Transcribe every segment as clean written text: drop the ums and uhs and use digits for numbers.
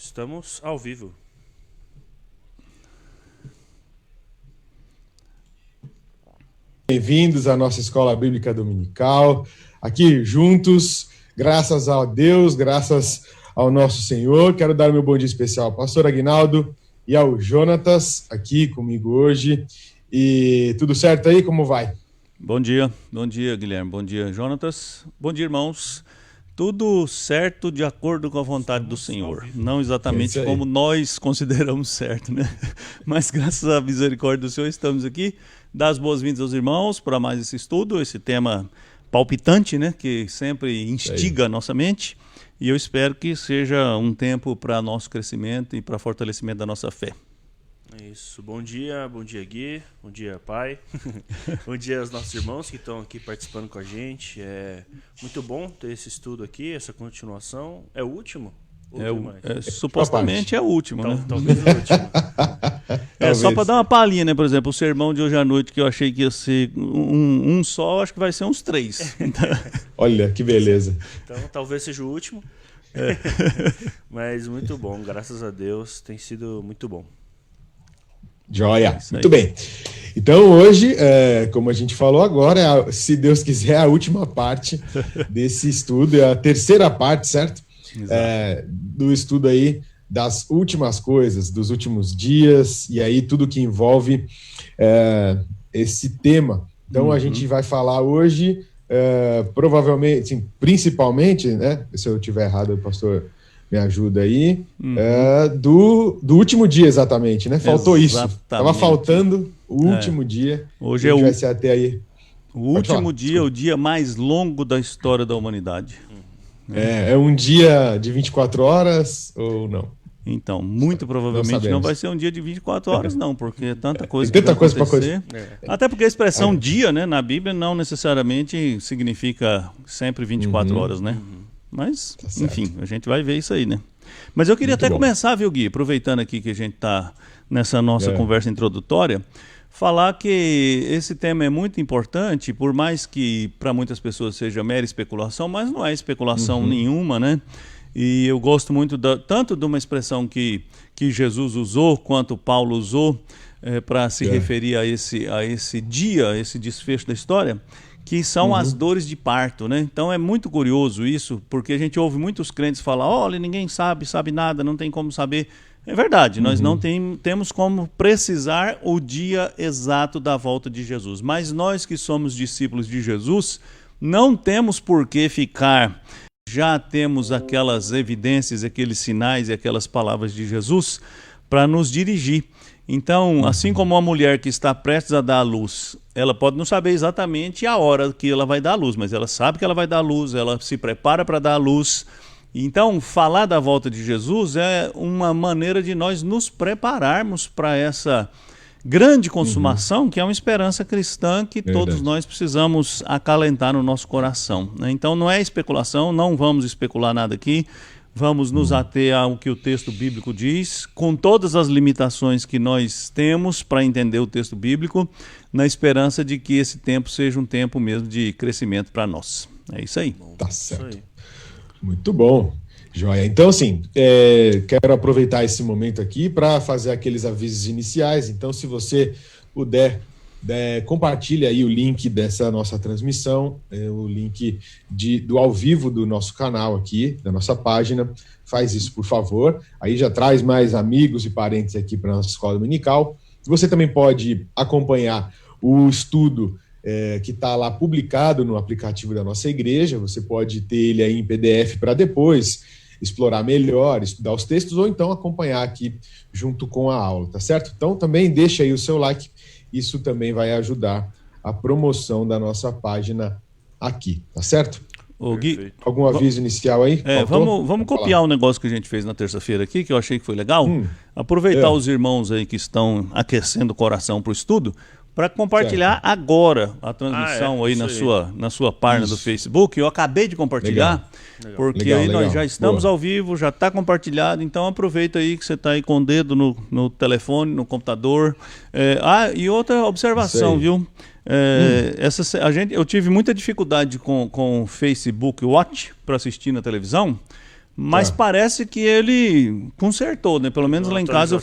Estamos ao vivo. Bem-vindos à nossa Escola Bíblica Dominical, aqui juntos, graças a Deus, graças ao nosso Senhor. Quero dar meu bom dia especial ao pastor Aguinaldo e ao Jonatas, aqui comigo hoje. E tudo certo aí? Como vai? Bom dia Guilherme, bom dia Jonatas, bom dia irmãos. Tudo certo de acordo com a vontade do Senhor, não exatamente como nós consideramos certo, né? Mas graças à misericórdia do Senhor estamos aqui. Dar as boas-vindas aos irmãos para mais esse estudo, esse tema palpitante, né? Que sempre instiga a nossa mente. E eu espero que seja um tempo para nosso crescimento e para fortalecimento da nossa fé. Isso, bom dia Gui, bom dia Pai, bom dia aos nossos irmãos que estão aqui participando com a gente. É muito bom ter esse estudo aqui, essa continuação. É o último? Supostamente é o último, né? Talvez o último. Só para dar uma palhinha, né? Por exemplo, o sermão de hoje à noite, que eu achei que ia ser um só, acho que vai ser uns 3. Olha, que beleza. Então talvez seja o último. Mas muito bom, graças a Deus, tem sido muito bom. Joia, muito bem. Então hoje, como a gente falou agora, se Deus quiser, a última parte desse estudo, é a terceira parte, certo? Do estudo aí das últimas coisas, dos últimos dias, e aí tudo que envolve esse tema. Então a gente vai falar hoje, provavelmente, assim, principalmente, né? Se eu estiver errado, o pastor me ajuda aí, do último dia exatamente, né? Faltou isso. Estava faltando o último dia. Hoje vai ser até aí. O último dia, o dia mais longo da história da humanidade. É um dia de 24 horas ou não? Então, muito provavelmente não vai ser um dia de 24 horas, não, porque é tanta coisa que vai acontecer. Até porque a expressão dia, né, na Bíblia não necessariamente significa sempre 24 horas, né? Mas, enfim, a gente vai ver isso aí, né? Mas eu queria começar, viu, Gui, aproveitando aqui que a gente está nessa nossa conversa introdutória, falar que esse tema é muito importante, por mais que para muitas pessoas seja mera especulação, mas não é especulação nenhuma, né? E eu gosto muito tanto de uma expressão que Jesus usou, quanto Paulo usou, para se referir a esse dia, esse desfecho da história, que são as dores de parto, né? Então é muito curioso isso, porque a gente ouve muitos crentes falar, olha, ninguém sabe nada, não tem como saber. É verdade, nós não temos como precisar o dia exato da volta de Jesus, mas nós que somos discípulos de Jesus, não temos por que ficar, já temos aquelas evidências, aqueles sinais e aquelas palavras de Jesus para nos dirigir. Então, assim como uma mulher que está prestes a dar à luz, ela pode não saber exatamente a hora que ela vai dar à luz, mas ela sabe que ela vai dar à luz, ela se prepara para dar à luz. Então, falar da volta de Jesus é uma maneira de nós nos prepararmos para essa grande consumação, que é uma esperança cristã que todos nós precisamos acalentar no nosso coração, né? Então, não é especulação, não vamos especular nada aqui. Vamos nos ater ao que o texto bíblico diz, com todas as limitações que nós temos para entender o texto bíblico, na esperança de que esse tempo seja um tempo mesmo de crescimento para nós. É isso aí. Tá certo. Muito bom. Joia. Então, assim, quero aproveitar esse momento aqui para fazer aqueles avisos iniciais. Então, se você puder, compartilhe aí o link dessa nossa transmissão, o link do ao vivo do nosso canal aqui, da nossa página. Faz isso, por favor. Aí já traz mais amigos e parentes aqui para a nossa escola dominical. Você também pode acompanhar o estudo que está lá publicado no aplicativo da nossa igreja. Você pode ter ele aí em PDF para depois explorar melhor, estudar os textos, ou então acompanhar aqui junto com a aula, tá certo? Então também deixa aí o seu like. Isso também vai ajudar a promoção da nossa página aqui, tá certo? Ô, Gui, algum aviso inicial aí? Vamos copiar um negócio que a gente fez na terça-feira aqui, que eu achei que foi legal. Aproveitar os irmãos aí que estão aquecendo o coração para o estudo, para compartilhar agora a transmissão aí na sua página do Facebook. Eu acabei de compartilhar, porque aí nós já estamos ao vivo, já está compartilhado, então aproveita aí que você está aí com o dedo no telefone, no computador. E outra observação, viu? Eu tive muita dificuldade com o Facebook Watch para assistir na televisão, mas parece que ele consertou, né? Pelo menos lá em casa eu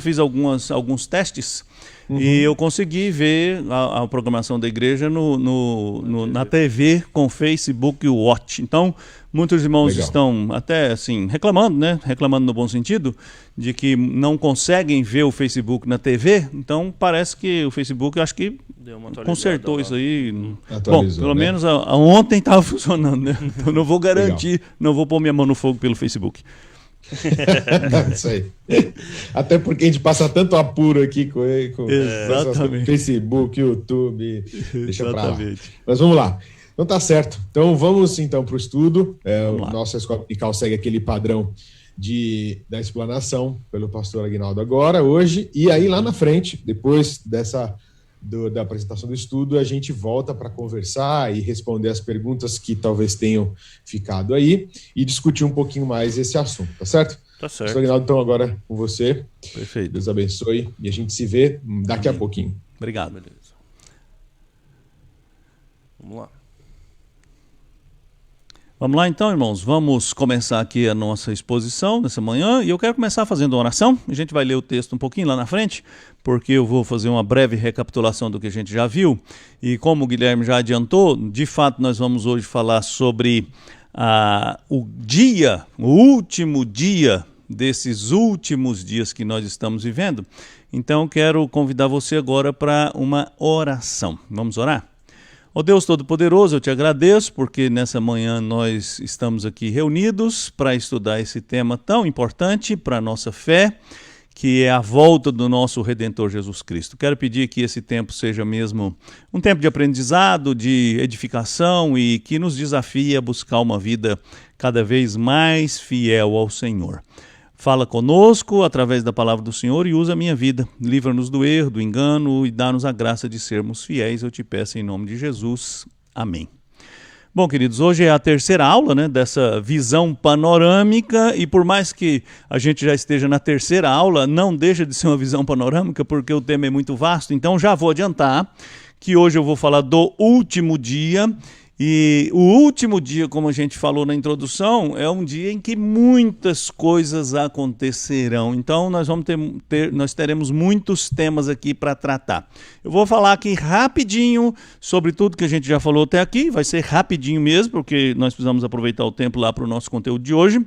fiz alguns testes e eu consegui ver a programação da igreja na TV com Facebook Watch. Então, muitos irmãos estão até assim reclamando, né? Reclamando no bom sentido, de que não conseguem ver o Facebook na TV. Então, parece que o Facebook, eu acho que consertou isso aí. Bom, pelo menos ontem estava funcionando, né? Então não vou garantir, não vou pôr minha mão no fogo pelo Facebook. Isso aí. Até porque a gente passa tanto apuro aqui com Facebook, YouTube, deixa pra lá. Mas vamos lá. Então tá certo. Então vamos então para o estudo. Nossa escola dominical segue aquele padrão da explanação pelo pastor Aguinaldo agora, hoje, e aí lá na frente, depois da apresentação do estudo, a gente volta para conversar e responder as perguntas que talvez tenham ficado aí e discutir um pouquinho mais esse assunto, tá certo? Tá certo. Pastor Aguinaldo, então agora com você. Perfeito. Deus abençoe e a gente se vê daqui a pouquinho. Obrigado. Beleza. Vamos lá. Vamos lá então, irmãos, vamos começar aqui a nossa exposição nessa manhã e eu quero começar fazendo uma oração. A gente vai ler o texto um pouquinho lá na frente, porque eu vou fazer uma breve recapitulação do que a gente já viu. E como o Guilherme já adiantou, de fato nós vamos hoje falar sobre o último dia desses últimos dias que nós estamos vivendo. Então quero convidar você agora para uma oração. Vamos orar? Ó Deus Todo-Poderoso, eu te agradeço porque nessa manhã nós estamos aqui reunidos para estudar esse tema tão importante para a nossa fé, que é a volta do nosso Redentor Jesus Cristo. Quero pedir que esse tempo seja mesmo um tempo de aprendizado, de edificação e que nos desafie a buscar uma vida cada vez mais fiel ao Senhor. Fala conosco através da palavra do Senhor e usa a minha vida. Livra-nos do erro, do engano e dá-nos a graça de sermos fiéis. Eu te peço em nome de Jesus. Amém. Bom, queridos, hoje é a terceira aula, né, dessa visão panorâmica e por mais que a gente já esteja na terceira aula, não deixa de ser uma visão panorâmica porque o tema é muito vasto. Então já vou adiantar que hoje eu vou falar do último dia. E o último dia, como a gente falou na introdução, é um dia em que muitas coisas acontecerão. Então nós teremos muitos temas aqui para tratar. Eu vou falar aqui rapidinho sobre tudo que a gente já falou até aqui. Vai ser rapidinho mesmo, porque nós precisamos aproveitar o tempo lá para o nosso conteúdo de hoje.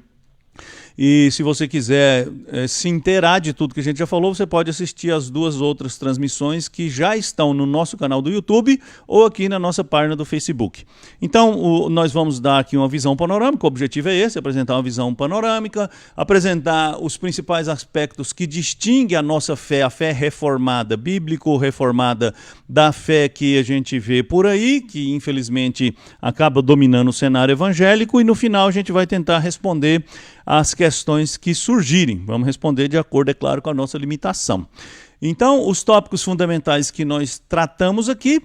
E se você quiser se inteirar de tudo que a gente já falou, você pode assistir as duas outras transmissões que já estão no nosso canal do YouTube ou aqui na nossa página do Facebook. Então, nós vamos dar aqui uma visão panorâmica, o objetivo é esse, apresentar uma visão panorâmica, apresentar os principais aspectos que distinguem a nossa fé, a fé reformada, bíblico-reformada, da fé que a gente vê por aí, que infelizmente acaba dominando o cenário evangélico, e no final a gente vai tentar responder as questões que surgirem. Vamos responder de acordo, é claro, com a nossa limitação. Então, os tópicos fundamentais que nós tratamos aqui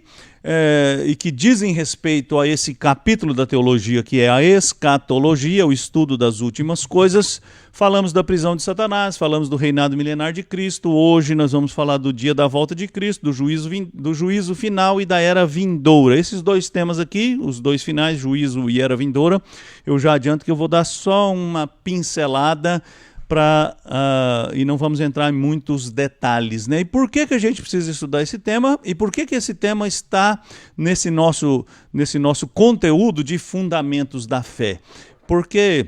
e que dizem respeito a esse capítulo da teologia, que é a escatologia, o estudo das últimas coisas. Falamos da prisão de Satanás, falamos do reinado milenar de Cristo. Hoje nós vamos falar do dia da volta de Cristo, do juízo final e da era vindoura. Esses dois temas aqui, os dois finais, juízo e era vindoura, eu já adianto que eu vou dar só uma pincelada e não vamos entrar em muitos detalhes, né? E por que a gente precisa estudar esse tema? E por que esse tema está nesse nosso conteúdo de fundamentos da fé? Porque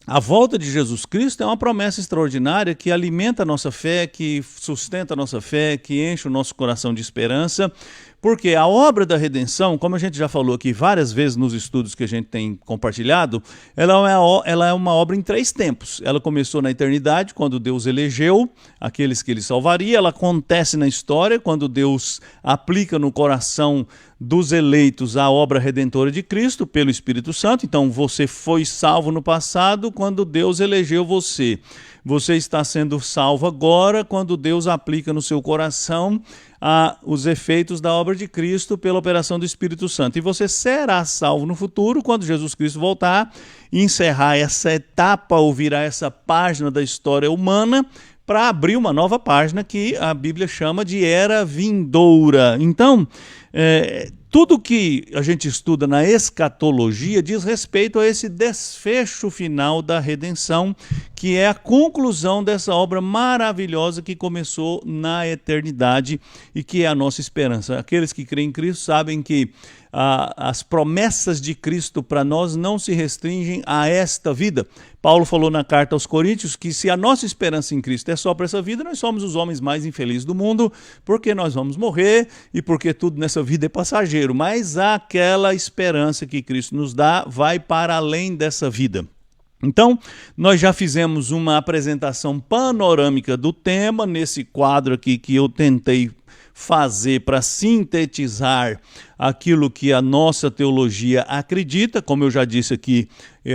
a volta de Jesus Cristo é uma promessa extraordinária que alimenta a nossa fé, que sustenta a nossa fé, que enche o nosso coração de esperança. Porque a obra da redenção, como a gente já falou aqui várias vezes nos estudos que a gente tem compartilhado, ela é uma obra em 3 tempos. Ela começou na eternidade, quando Deus elegeu aqueles que Ele salvaria. Ela acontece na história, quando Deus aplica no coração dos eleitos a obra redentora de Cristo pelo Espírito Santo. Então você foi salvo no passado quando Deus elegeu você. Você está sendo salvo agora quando Deus aplica no seu coração os efeitos da obra de Cristo pela operação do Espírito Santo. E você será salvo no futuro quando Jesus Cristo voltar e encerrar essa etapa ou virar essa página da história humana para abrir uma nova página que a Bíblia chama de era vindoura. Então, tudo que a gente estuda na escatologia diz respeito a esse desfecho final da redenção, que é a conclusão dessa obra maravilhosa que começou na eternidade e que é a nossa esperança. Aqueles que creem em Cristo sabem que as promessas de Cristo para nós não se restringem a esta vida. Paulo falou na carta aos Coríntios que se a nossa esperança em Cristo é só para essa vida, nós somos os homens mais infelizes do mundo, porque nós vamos morrer e porque tudo nessa vida é passageiro. Mas aquela esperança que Cristo nos dá vai para além dessa vida. Então, nós já fizemos uma apresentação panorâmica do tema nesse quadro aqui que eu tentei fazer para sintetizar aquilo que a nossa teologia acredita. Como eu já disse aqui,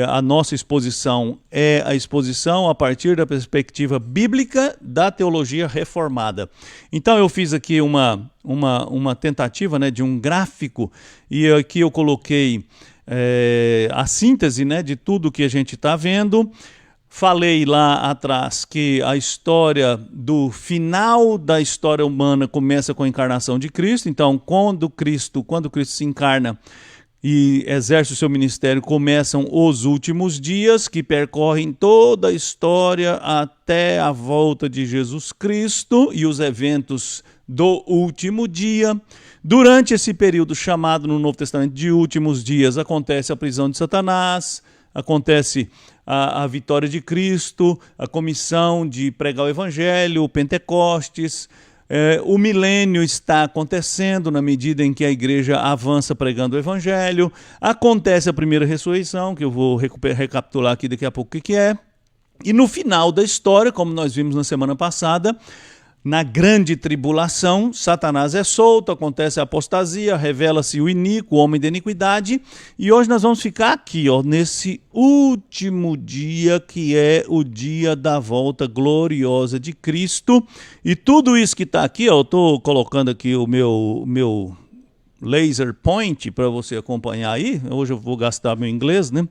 a nossa exposição é a exposição a partir da perspectiva bíblica da teologia reformada. Então eu fiz aqui uma tentativa, né, de um gráfico, e aqui eu coloquei a síntese, né, de tudo que a gente está vendo. Falei lá atrás que a história do final da história humana começa com a encarnação de Cristo. Então, quando Cristo se encarna e exerce o seu ministério, começam os últimos dias que percorrem toda a história até a volta de Jesus Cristo e os eventos do último dia. Durante esse período chamado no Novo Testamento de últimos dias, acontece a prisão de Satanás, acontece a vitória de Cristo, a comissão de pregar o Evangelho, o Pentecostes. O milênio está acontecendo na medida em que a igreja avança pregando o Evangelho. Acontece a primeira ressurreição, que eu vou recapitular aqui daqui a pouco o que é. E no final da história, como nós vimos na semana passada, na grande tribulação, Satanás é solto, acontece a apostasia, revela-se o iníquo, o homem da iniquidade, e hoje nós vamos ficar aqui, nesse último dia, que é o dia da volta gloriosa de Cristo. E tudo isso que está aqui, eu estou colocando aqui o meu laser point para você acompanhar aí. Hoje eu vou gastar meu inglês, né?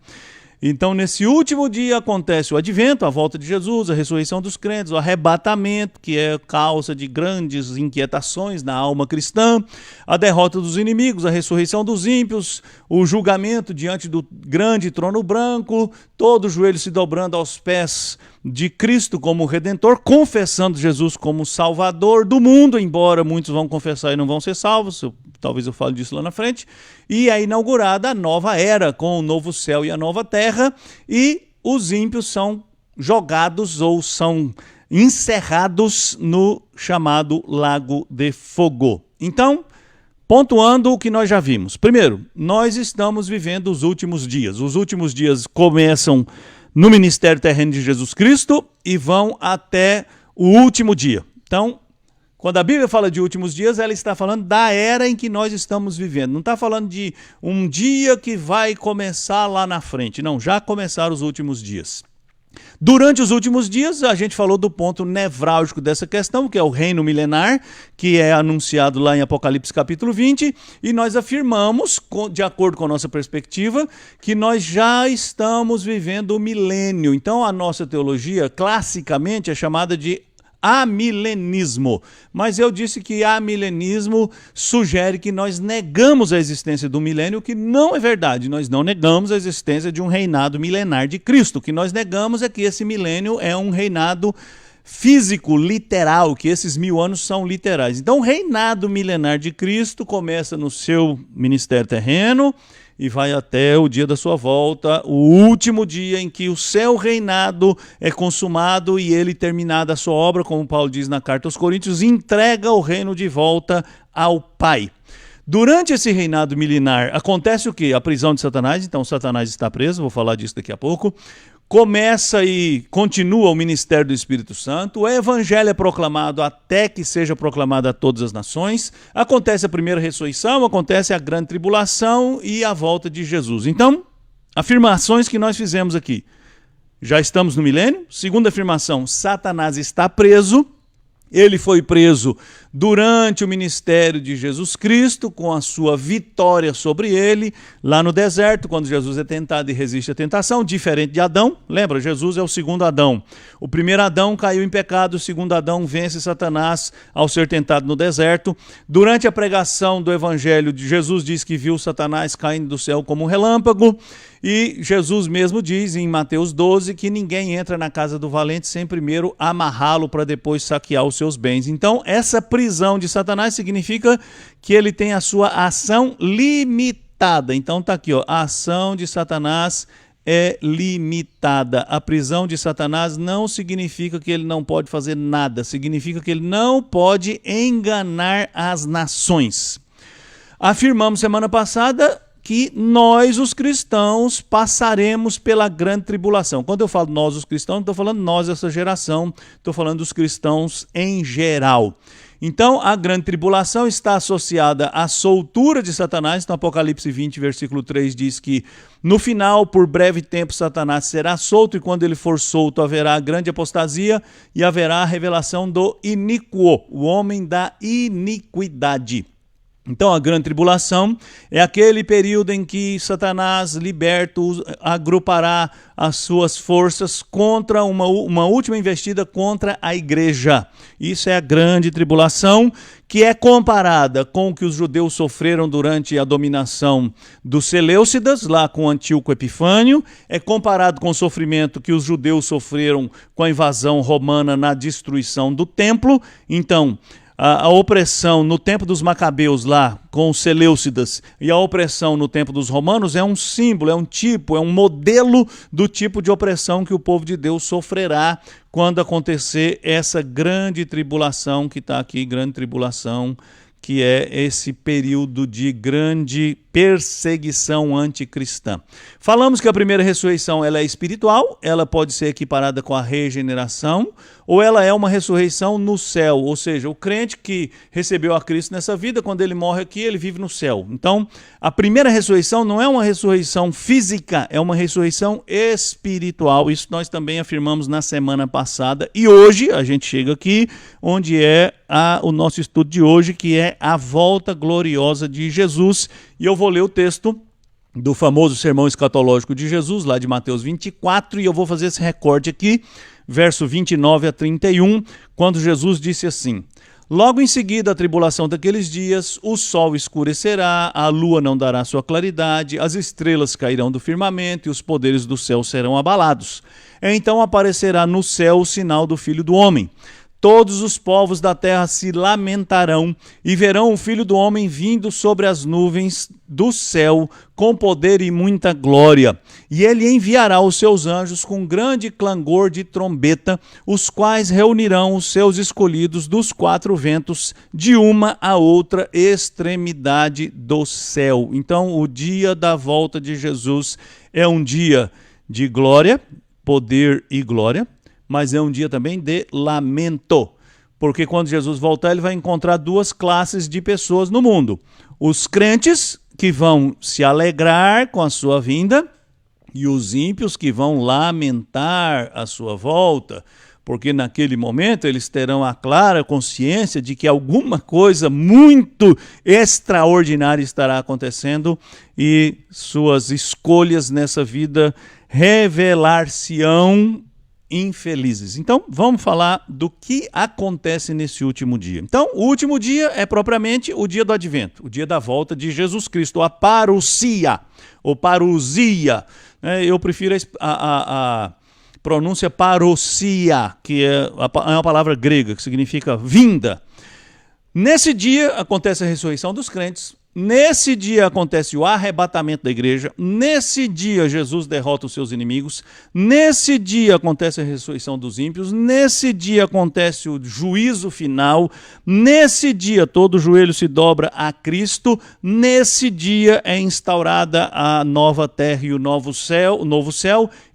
Então, nesse último dia acontece o advento, a volta de Jesus, a ressurreição dos crentes, o arrebatamento, que é causa de grandes inquietações na alma cristã, a derrota dos inimigos, a ressurreição dos ímpios, o julgamento diante do grande trono branco, todo joelho se dobrando aos pés de Cristo como Redentor, confessando Jesus como Salvador do mundo, embora muitos vão confessar e não vão ser salvos, talvez eu fale disso lá na frente, e é inaugurada a nova era, com o novo céu e a nova terra, e os ímpios são jogados ou são encerrados no chamado Lago de Fogo. Então, pontuando o que nós já vimos. Primeiro, nós estamos vivendo os últimos dias. Os últimos dias começam no ministério terreno de Jesus Cristo e vão até o último dia. Então, quando a Bíblia fala de últimos dias, ela está falando da era em que nós estamos vivendo. Não está falando de um dia que vai começar lá na frente. Não, já começaram os últimos dias. Durante os últimos dias, a gente falou do ponto nevrálgico dessa questão, que é o reino milenar, que é anunciado lá em Apocalipse capítulo 20, e nós afirmamos, de acordo com a nossa perspectiva, que nós já estamos vivendo o milênio. Então, a nossa teologia, classicamente, é chamada de amilenismo, mas eu disse que amilenismo sugere que nós negamos a existência do milênio, o que não é verdade. Nós não negamos a existência de um reinado milenar de Cristo. O que nós negamos é que esse milênio é um reinado físico, literal, que esses 1000 anos são literais. Então, o reinado milenar de Cristo começa no seu ministério terreno e vai até o dia da sua volta, o último dia em que o seu reinado é consumado e ele, terminada a sua obra, como Paulo diz na carta aos Coríntios, entrega o reino de volta ao Pai. Durante esse reinado milenar, acontece o quê? A prisão de Satanás. Então, Satanás está preso, vou falar disso daqui a pouco. Começa e continua o ministério do Espírito Santo, o evangelho é proclamado até que seja proclamado a todas as nações, acontece a primeira ressurreição, acontece a grande tribulação e a volta de Jesus. Então, afirmações que nós fizemos aqui. Já estamos no milênio. Segunda afirmação, Satanás está preso. Ele foi preso durante o ministério de Jesus Cristo, com a sua vitória sobre ele, lá no deserto, quando Jesus é tentado e resiste à tentação, diferente de Adão. Lembra, Jesus é o segundo Adão. O primeiro Adão caiu em pecado, o segundo Adão vence Satanás ao ser tentado no deserto. Durante a pregação do evangelho, Jesus diz que viu Satanás caindo do céu como um relâmpago, e Jesus mesmo diz em Mateus 12 que ninguém entra na casa do valente sem primeiro amarrá-lo para depois saquear os seus bens. Então, essa prisão de Satanás significa que ele tem a sua ação limitada. Então tá aqui, ó, a ação de Satanás é limitada. A prisão de Satanás não significa que ele não pode fazer nada, significa que ele não pode enganar as nações. Afirmamos semana passada que nós, os cristãos, passaremos pela grande tribulação. Quando eu falo nós, os cristãos, não estou falando nós, essa geração, estou falando dos cristãos em geral. Então, a grande tribulação está associada à soltura de Satanás. Então, Apocalipse 20, versículo 3 diz que no final, por breve tempo, Satanás será solto, e quando ele for solto, haverá grande apostasia e haverá a revelação do iníquo, o homem da iniquidade. Então, a grande tribulação é aquele período em que Satanás, liberto, agrupará as suas forças contra uma última investida contra a igreja. Isso é a grande tribulação, que é comparada com o que os judeus sofreram durante a dominação dos Seleucidas, lá com Antíoco Epifânio. É comparado com o sofrimento que os judeus sofreram com a invasão romana na destruição do templo. Então, a opressão no tempo dos Macabeus lá, com os Seleucidas, e a opressão no tempo dos romanos é um símbolo, é um tipo, é um modelo do tipo de opressão que o povo de Deus sofrerá quando acontecer essa grande tribulação que está aqui, grande tribulação, que é esse período de grande perseguição anticristã. Falamos que a primeira ressurreição ela é espiritual, ela pode ser equiparada com a regeneração, ou ela é uma ressurreição no céu, ou seja, o crente que recebeu a Cristo nessa vida, quando ele morre aqui, ele vive no céu. Então, a primeira ressurreição não é uma ressurreição física, é uma ressurreição espiritual. Isso nós também afirmamos na semana passada, e hoje a gente chega aqui, onde é o nosso estudo de hoje, que é a volta gloriosa de Jesus. E eu vou ler o texto do famoso sermão escatológico de Jesus, lá de Mateus 24, e eu vou fazer esse recorte aqui, verso 29 a 31, quando Jesus disse assim: logo em seguida a tribulação daqueles dias, o sol escurecerá, a lua não dará sua claridade, as estrelas cairão do firmamento e os poderes do céu serão abalados. Então aparecerá no céu o sinal do Filho do Homem. Todos os povos da terra se lamentarão e verão o Filho do Homem vindo sobre as nuvens do céu com poder e muita glória. E ele enviará os seus anjos com grande clangor de trombeta, os quais reunirão os seus escolhidos dos quatro ventos, de uma a outra extremidade do céu. Então, o dia da volta de Jesus é um dia de glória, poder e glória, mas é um dia também de lamento, porque quando Jesus voltar, ele vai encontrar duas classes de pessoas no mundo: os crentes, que vão se alegrar com a sua vinda, e os ímpios, que vão lamentar a sua volta, porque naquele momento eles terão a clara consciência de que alguma coisa muito extraordinária estará acontecendo, e suas escolhas nessa vida revelar-se-ão infelizes. Então, vamos falar do que acontece nesse último dia. Então, o último dia é propriamente o dia do advento, o dia da volta de Jesus Cristo, a parousia, ou parousia. Eu prefiro a pronúncia parousia, que é uma palavra grega, que significa vinda. Nesse dia acontece a ressurreição dos crentes. Nesse dia acontece o arrebatamento da igreja, nesse dia Jesus derrota os seus inimigos, nesse dia acontece a ressurreição dos ímpios, nesse dia acontece o juízo final, nesse dia todo joelho se dobra a Cristo, nesse dia é instaurada a nova terra e o novo céu,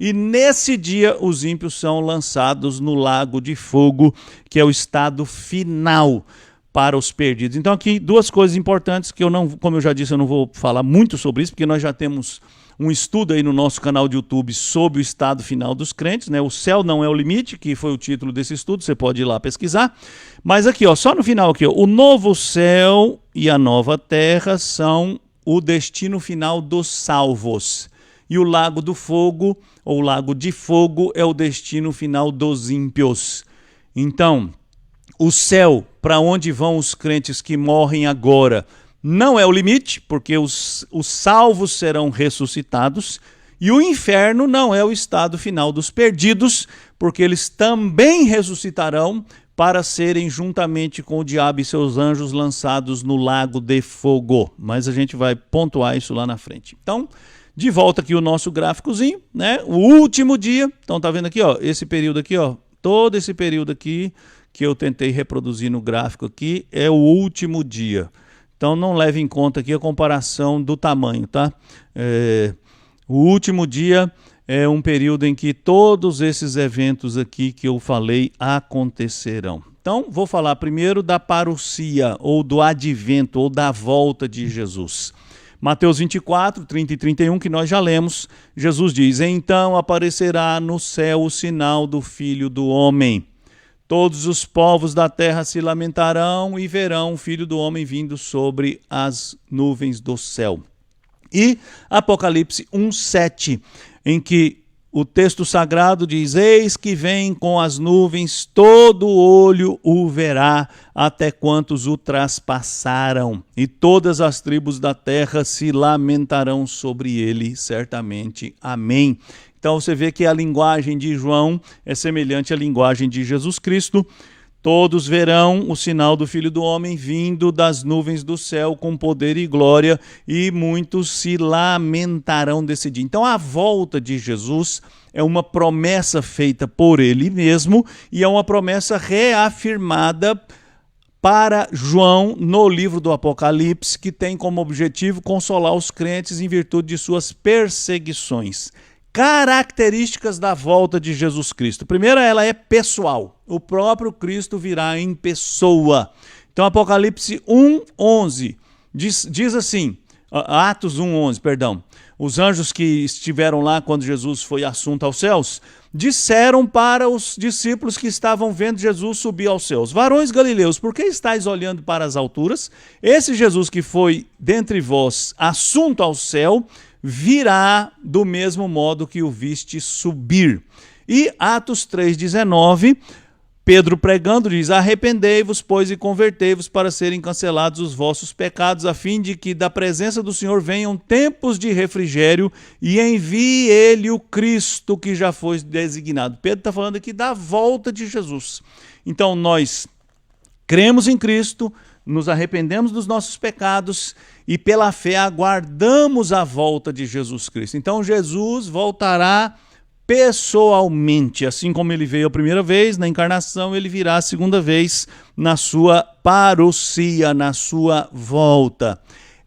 e nesse dia os ímpios são lançados no lago de fogo, que é o estado final para os perdidos. Então aqui duas coisas importantes que como eu já disse, eu não vou falar muito sobre isso, porque nós já temos um estudo aí no nosso canal de YouTube sobre o estado final dos crentes, né? O céu não é o limite, que foi o título desse estudo, você pode ir lá pesquisar. Mas aqui, ó, só no final aqui, ó, o novo céu e a nova terra são o destino final dos salvos. E o lago do fogo, ou lago de fogo, é o destino final dos ímpios. Então, o céu, para onde vão os crentes que morrem agora, não é o limite, porque os salvos serão ressuscitados. E o inferno não é o estado final dos perdidos, porque eles também ressuscitarão para serem juntamente com o diabo e seus anjos lançados no lago de fogo. Mas a gente vai pontuar isso lá na frente. Então, de volta aqui o nosso gráficozinho, né? O último dia, então tá vendo aqui, ó, esse período aqui, ó, todo esse período aqui que eu tentei reproduzir no gráfico aqui é o último dia. Então não leve em conta aqui a comparação do tamanho, tá? O último dia é um período em que todos esses eventos aqui que eu falei acontecerão. Então vou falar primeiro da parousia, ou do advento, ou da volta de Jesus. Mateus 24, 30 e 31, que nós já lemos, Jesus diz: então aparecerá no céu o sinal do Filho do Homem. Todos os povos da terra se lamentarão e verão o Filho do Homem vindo sobre as nuvens do céu. E Apocalipse 1:7, em que o texto sagrado diz: eis que vem com as nuvens, todo olho o verá, até quantos o traspassaram, e todas as tribos da terra se lamentarão sobre ele, certamente. Amém. Então você vê que a linguagem de João é semelhante à linguagem de Jesus Cristo. Todos verão o sinal do Filho do Homem vindo das nuvens do céu com poder e glória, e muitos se lamentarão desse dia. Então a volta de Jesus é uma promessa feita por ele mesmo e é uma promessa reafirmada para João no livro do Apocalipse, que tem como objetivo consolar os crentes em virtude de suas perseguições. Características da volta de Jesus Cristo. Primeiro, ela é pessoal. O próprio Cristo virá em pessoa. Então, Apocalipse 1:11 diz assim, Atos 1:11, perdão. Os anjos que estiveram lá quando Jesus foi assunto aos céus, disseram para os discípulos que estavam vendo Jesus subir aos céus: varões galileus, por que estáis olhando para as alturas? Esse Jesus que foi dentre vós assunto ao céu, virá do mesmo modo que o viste subir. E Atos 3:19, Pedro pregando diz: arrependei-vos, pois, e convertei-vos para serem cancelados os vossos pecados, a fim de que da presença do Senhor venham tempos de refrigério e envie ele o Cristo que já foi designado. Pedro está falando aqui da volta de Jesus. Então nós cremos em Cristo, nos arrependemos dos nossos pecados e pela fé aguardamos a volta de Jesus Cristo. Então Jesus voltará pessoalmente, assim como ele veio a primeira vez na encarnação, ele virá a segunda vez na sua parousia, na sua volta.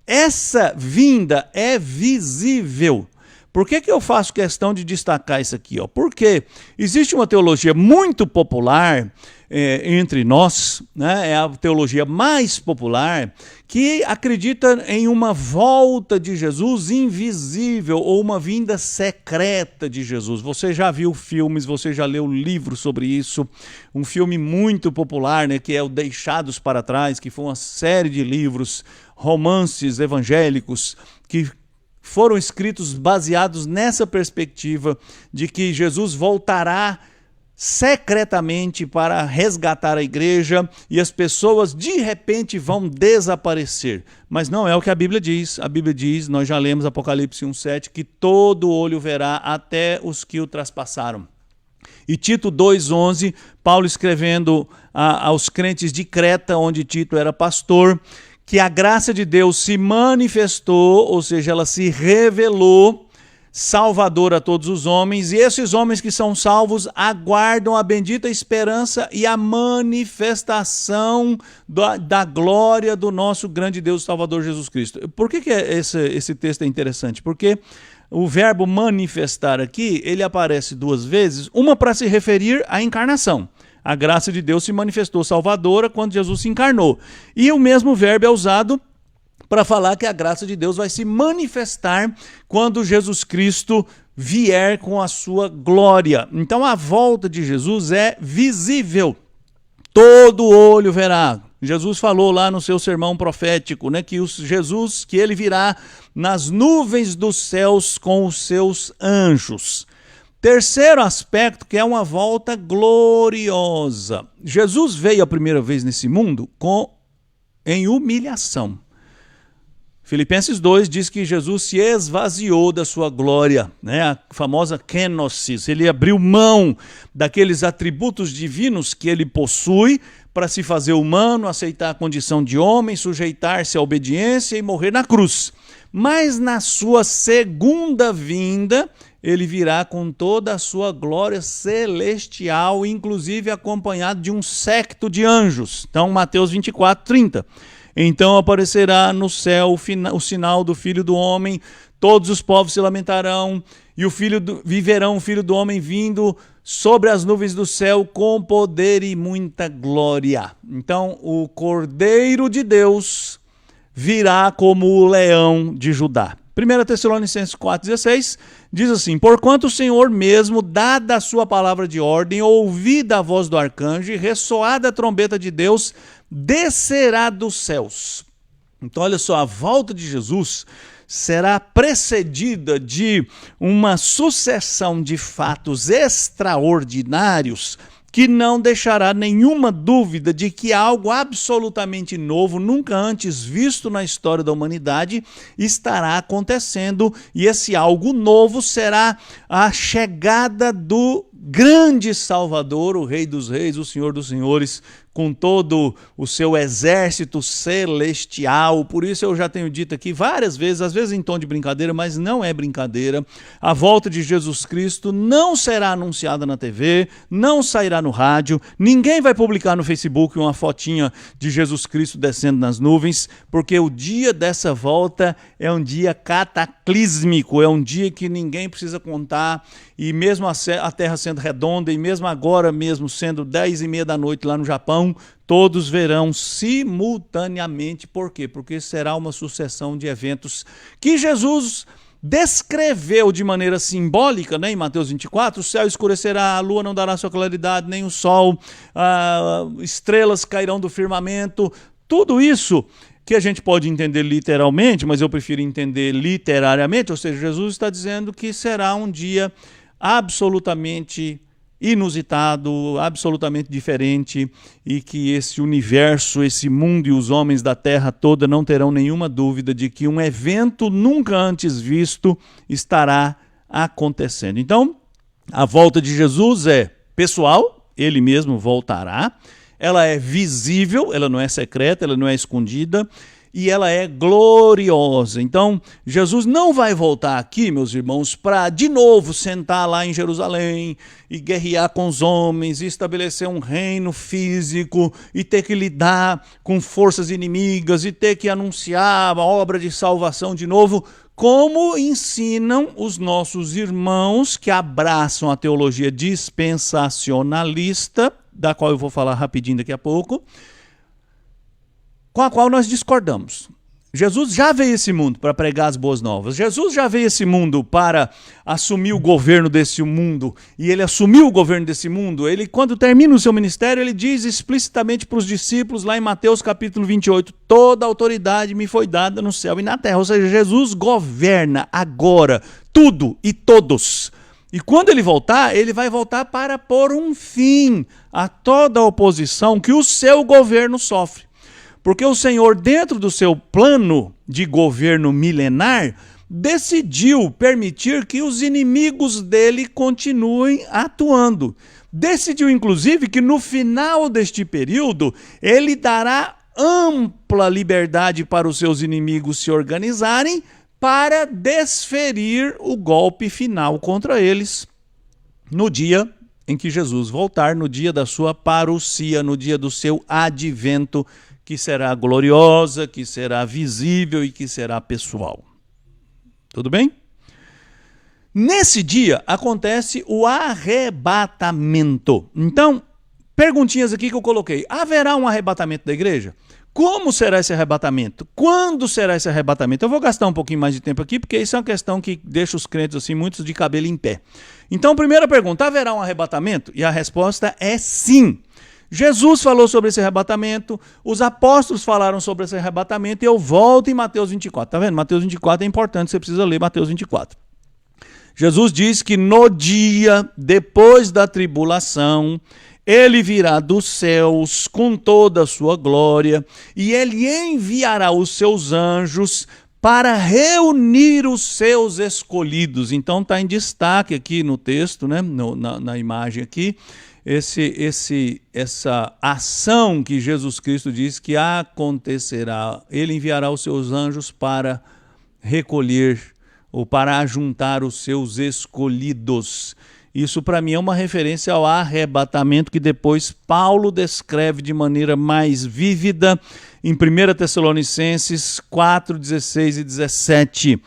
Essa vinda é visível. Por que eu faço questão de destacar isso aqui? Porque existe uma teologia muito popular entre nós, né? É a teologia mais popular, que acredita em uma volta de Jesus invisível ou uma vinda secreta de Jesus. Você já viu filmes, você já leu livros sobre isso. Um filme muito popular, né, que é o Deixados para Trás, que foi uma série de livros, romances evangélicos, que foram escritos baseados nessa perspectiva de que Jesus voltará secretamente para resgatar a igreja e as pessoas de repente vão desaparecer. Mas não é o que a Bíblia diz. A Bíblia diz, nós já lemos Apocalipse 1:7, que todo olho verá, até os que o traspassaram. E Tito 2:11, Paulo escrevendo aos crentes de Creta, onde Tito era pastor, que a graça de Deus se manifestou, ou seja, ela se revelou, salvador a todos os homens, e esses homens que são salvos aguardam a bendita esperança e a manifestação da glória do nosso grande Deus Salvador Jesus Cristo. Por que esse texto é interessante? Porque o verbo manifestar aqui, ele aparece duas vezes, uma para se referir à encarnação. A graça de Deus se manifestou salvadora quando Jesus se encarnou. E o mesmo verbo é usado para falar que a graça de Deus vai se manifestar quando Jesus Cristo vier com a sua glória. Então a volta de Jesus é visível. Todo olho verá. Jesus falou lá no seu sermão profético, né, que que ele virá nas nuvens dos céus com os seus anjos. Terceiro aspecto, que é uma volta gloriosa. Jesus veio a primeira vez nesse mundo em humilhação. Filipenses 2 diz que Jesus se esvaziou da sua glória, né? A famosa kenosis. Ele abriu mão daqueles atributos divinos que ele possui para se fazer humano, aceitar a condição de homem, sujeitar-se à obediência e morrer na cruz. Mas na sua segunda vinda, ele virá com toda a sua glória celestial, inclusive acompanhado de um séquito de anjos. Então, Mateus 24:30. Então aparecerá no céu o sinal do Filho do Homem, todos os povos se lamentarão, e viverão o Filho do Homem vindo sobre as nuvens do céu com poder e muita glória. Então o Cordeiro de Deus virá como o leão de Judá. 1 Tessalonicenses 4,16 diz assim: porquanto o Senhor mesmo, dada a sua palavra de ordem, ouvida a voz do arcanjo e ressoada a trombeta de Deus, descerá dos céus. Então olha só, a volta de Jesus será precedida de uma sucessão de fatos extraordinários que não deixará nenhuma dúvida de que algo absolutamente novo, nunca antes visto na história da humanidade, estará acontecendo, e esse algo novo será a chegada do grande Salvador, o Rei dos Reis, o Senhor dos Senhores, com todo o seu exército celestial. Por isso eu já tenho dito aqui várias vezes, às vezes em tom de brincadeira, mas não é brincadeira, a volta de Jesus Cristo não será anunciada na TV, não sairá no rádio, ninguém vai publicar no Facebook uma fotinha de Jesus Cristo descendo nas nuvens, porque o dia dessa volta é um dia cataclísmico, é um dia que ninguém precisa contar, e mesmo a Terra sendo redonda, e mesmo agora mesmo sendo 10h30 da noite lá no Japão, todos verão simultaneamente. Por quê? Porque será uma sucessão de eventos que Jesus descreveu de maneira simbólica, né, em Mateus 24, o céu escurecerá, a lua não dará sua claridade, nem o sol, estrelas cairão do firmamento. Tudo isso que a gente pode entender literalmente, mas eu prefiro entender literariamente, ou seja, Jesus está dizendo que será um dia absolutamente inusitado, absolutamente diferente, e que esse universo, esse mundo e os homens da terra toda não terão nenhuma dúvida de que um evento nunca antes visto estará acontecendo. Então, a volta de Jesus é pessoal, ele mesmo voltará, ela é visível, ela não é secreta, ela não é escondida, e ela é gloriosa. Então, Jesus não vai voltar aqui, meus irmãos, para de novo sentar lá em Jerusalém e guerrear com os homens, e estabelecer um reino físico, e ter que lidar com forças inimigas, e ter que anunciar a obra de salvação de novo, como ensinam os nossos irmãos que abraçam a teologia dispensacionalista, da qual eu vou falar rapidinho daqui a pouco, com a qual nós discordamos. Jesus já veio a esse mundo para pregar as boas novas. Jesus já veio a esse mundo para assumir o governo desse mundo. E ele assumiu o governo desse mundo. Ele, quando termina o seu ministério, ele diz explicitamente para os discípulos, lá em Mateus capítulo 28, toda a autoridade me foi dada no céu e na terra. Ou seja, Jesus governa agora tudo e todos. E quando ele voltar, ele vai voltar para pôr um fim a toda a oposição que o seu governo sofre. Porque o Senhor, dentro do seu plano de governo milenar, decidiu permitir que os inimigos dele continuem atuando. Decidiu, inclusive, que no final deste período, ele dará ampla liberdade para os seus inimigos se organizarem para desferir o golpe final contra eles no dia em que Jesus voltar, no dia da sua parousia, no dia do seu advento, que será gloriosa, que será visível e que será pessoal. Tudo bem? Nesse dia acontece o arrebatamento. Então, perguntinhas aqui que eu coloquei. Haverá um arrebatamento da igreja? como será esse arrebatamento? Quando será esse arrebatamento? Eu vou gastar um pouquinho mais de tempo aqui, porque isso é uma questão que deixa os crentes assim, muitos de cabelo em pé. Então, primeira pergunta, haverá um arrebatamento? E a resposta é sim. Jesus falou sobre esse arrebatamento, os apóstolos falaram sobre esse arrebatamento, e eu volto em Mateus 24. Tá vendo? Mateus 24 é importante, você precisa ler Mateus 24. Jesus diz que no dia depois da tribulação, ele virá dos céus com toda a sua glória, e ele enviará os seus anjos para reunir os seus escolhidos. Então está em destaque aqui no texto, né? na imagem aqui, essa ação que Jesus Cristo diz que acontecerá. Ele enviará os seus anjos para recolher ou para ajuntar os seus escolhidos. Isso para mim é uma referência ao arrebatamento que depois Paulo descreve de maneira mais vívida em 1 Tessalonicenses 4, 16 e 17.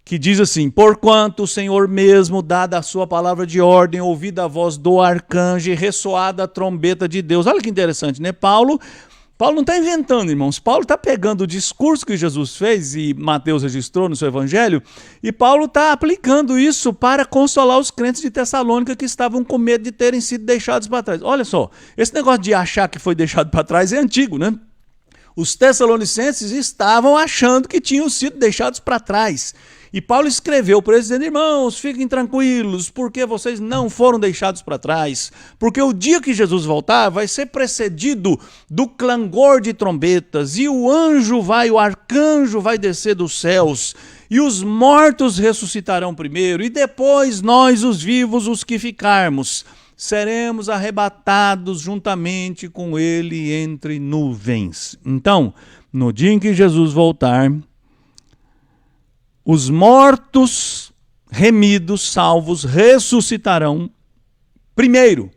Que diz assim: porquanto o Senhor mesmo, dada a sua palavra de ordem, ouvida a voz do arcanjo e ressoada a trombeta de Deus. Olha que interessante, né? Paulo não está inventando, irmãos. Paulo está pegando o discurso que Jesus fez e Mateus registrou no seu evangelho, e Paulo está aplicando isso para consolar os crentes de Tessalônica que estavam com medo de terem sido deixados para trás. Olha só, esse negócio de achar que foi deixado para trás é antigo, né? Os tessalonicenses estavam achando que tinham sido deixados para trás. E Paulo escreveu para eles dizendo: irmãos, fiquem tranquilos, porque vocês não foram deixados para trás. Porque o dia que Jesus voltar vai ser precedido do clangor de trombetas, e o arcanjo vai descer dos céus, e os mortos ressuscitarão primeiro, e depois nós, os vivos, os que ficarmos, seremos arrebatados juntamente com ele entre nuvens. Então, no dia em que Jesus voltar, os mortos, remidos, salvos, ressuscitarão primeiro.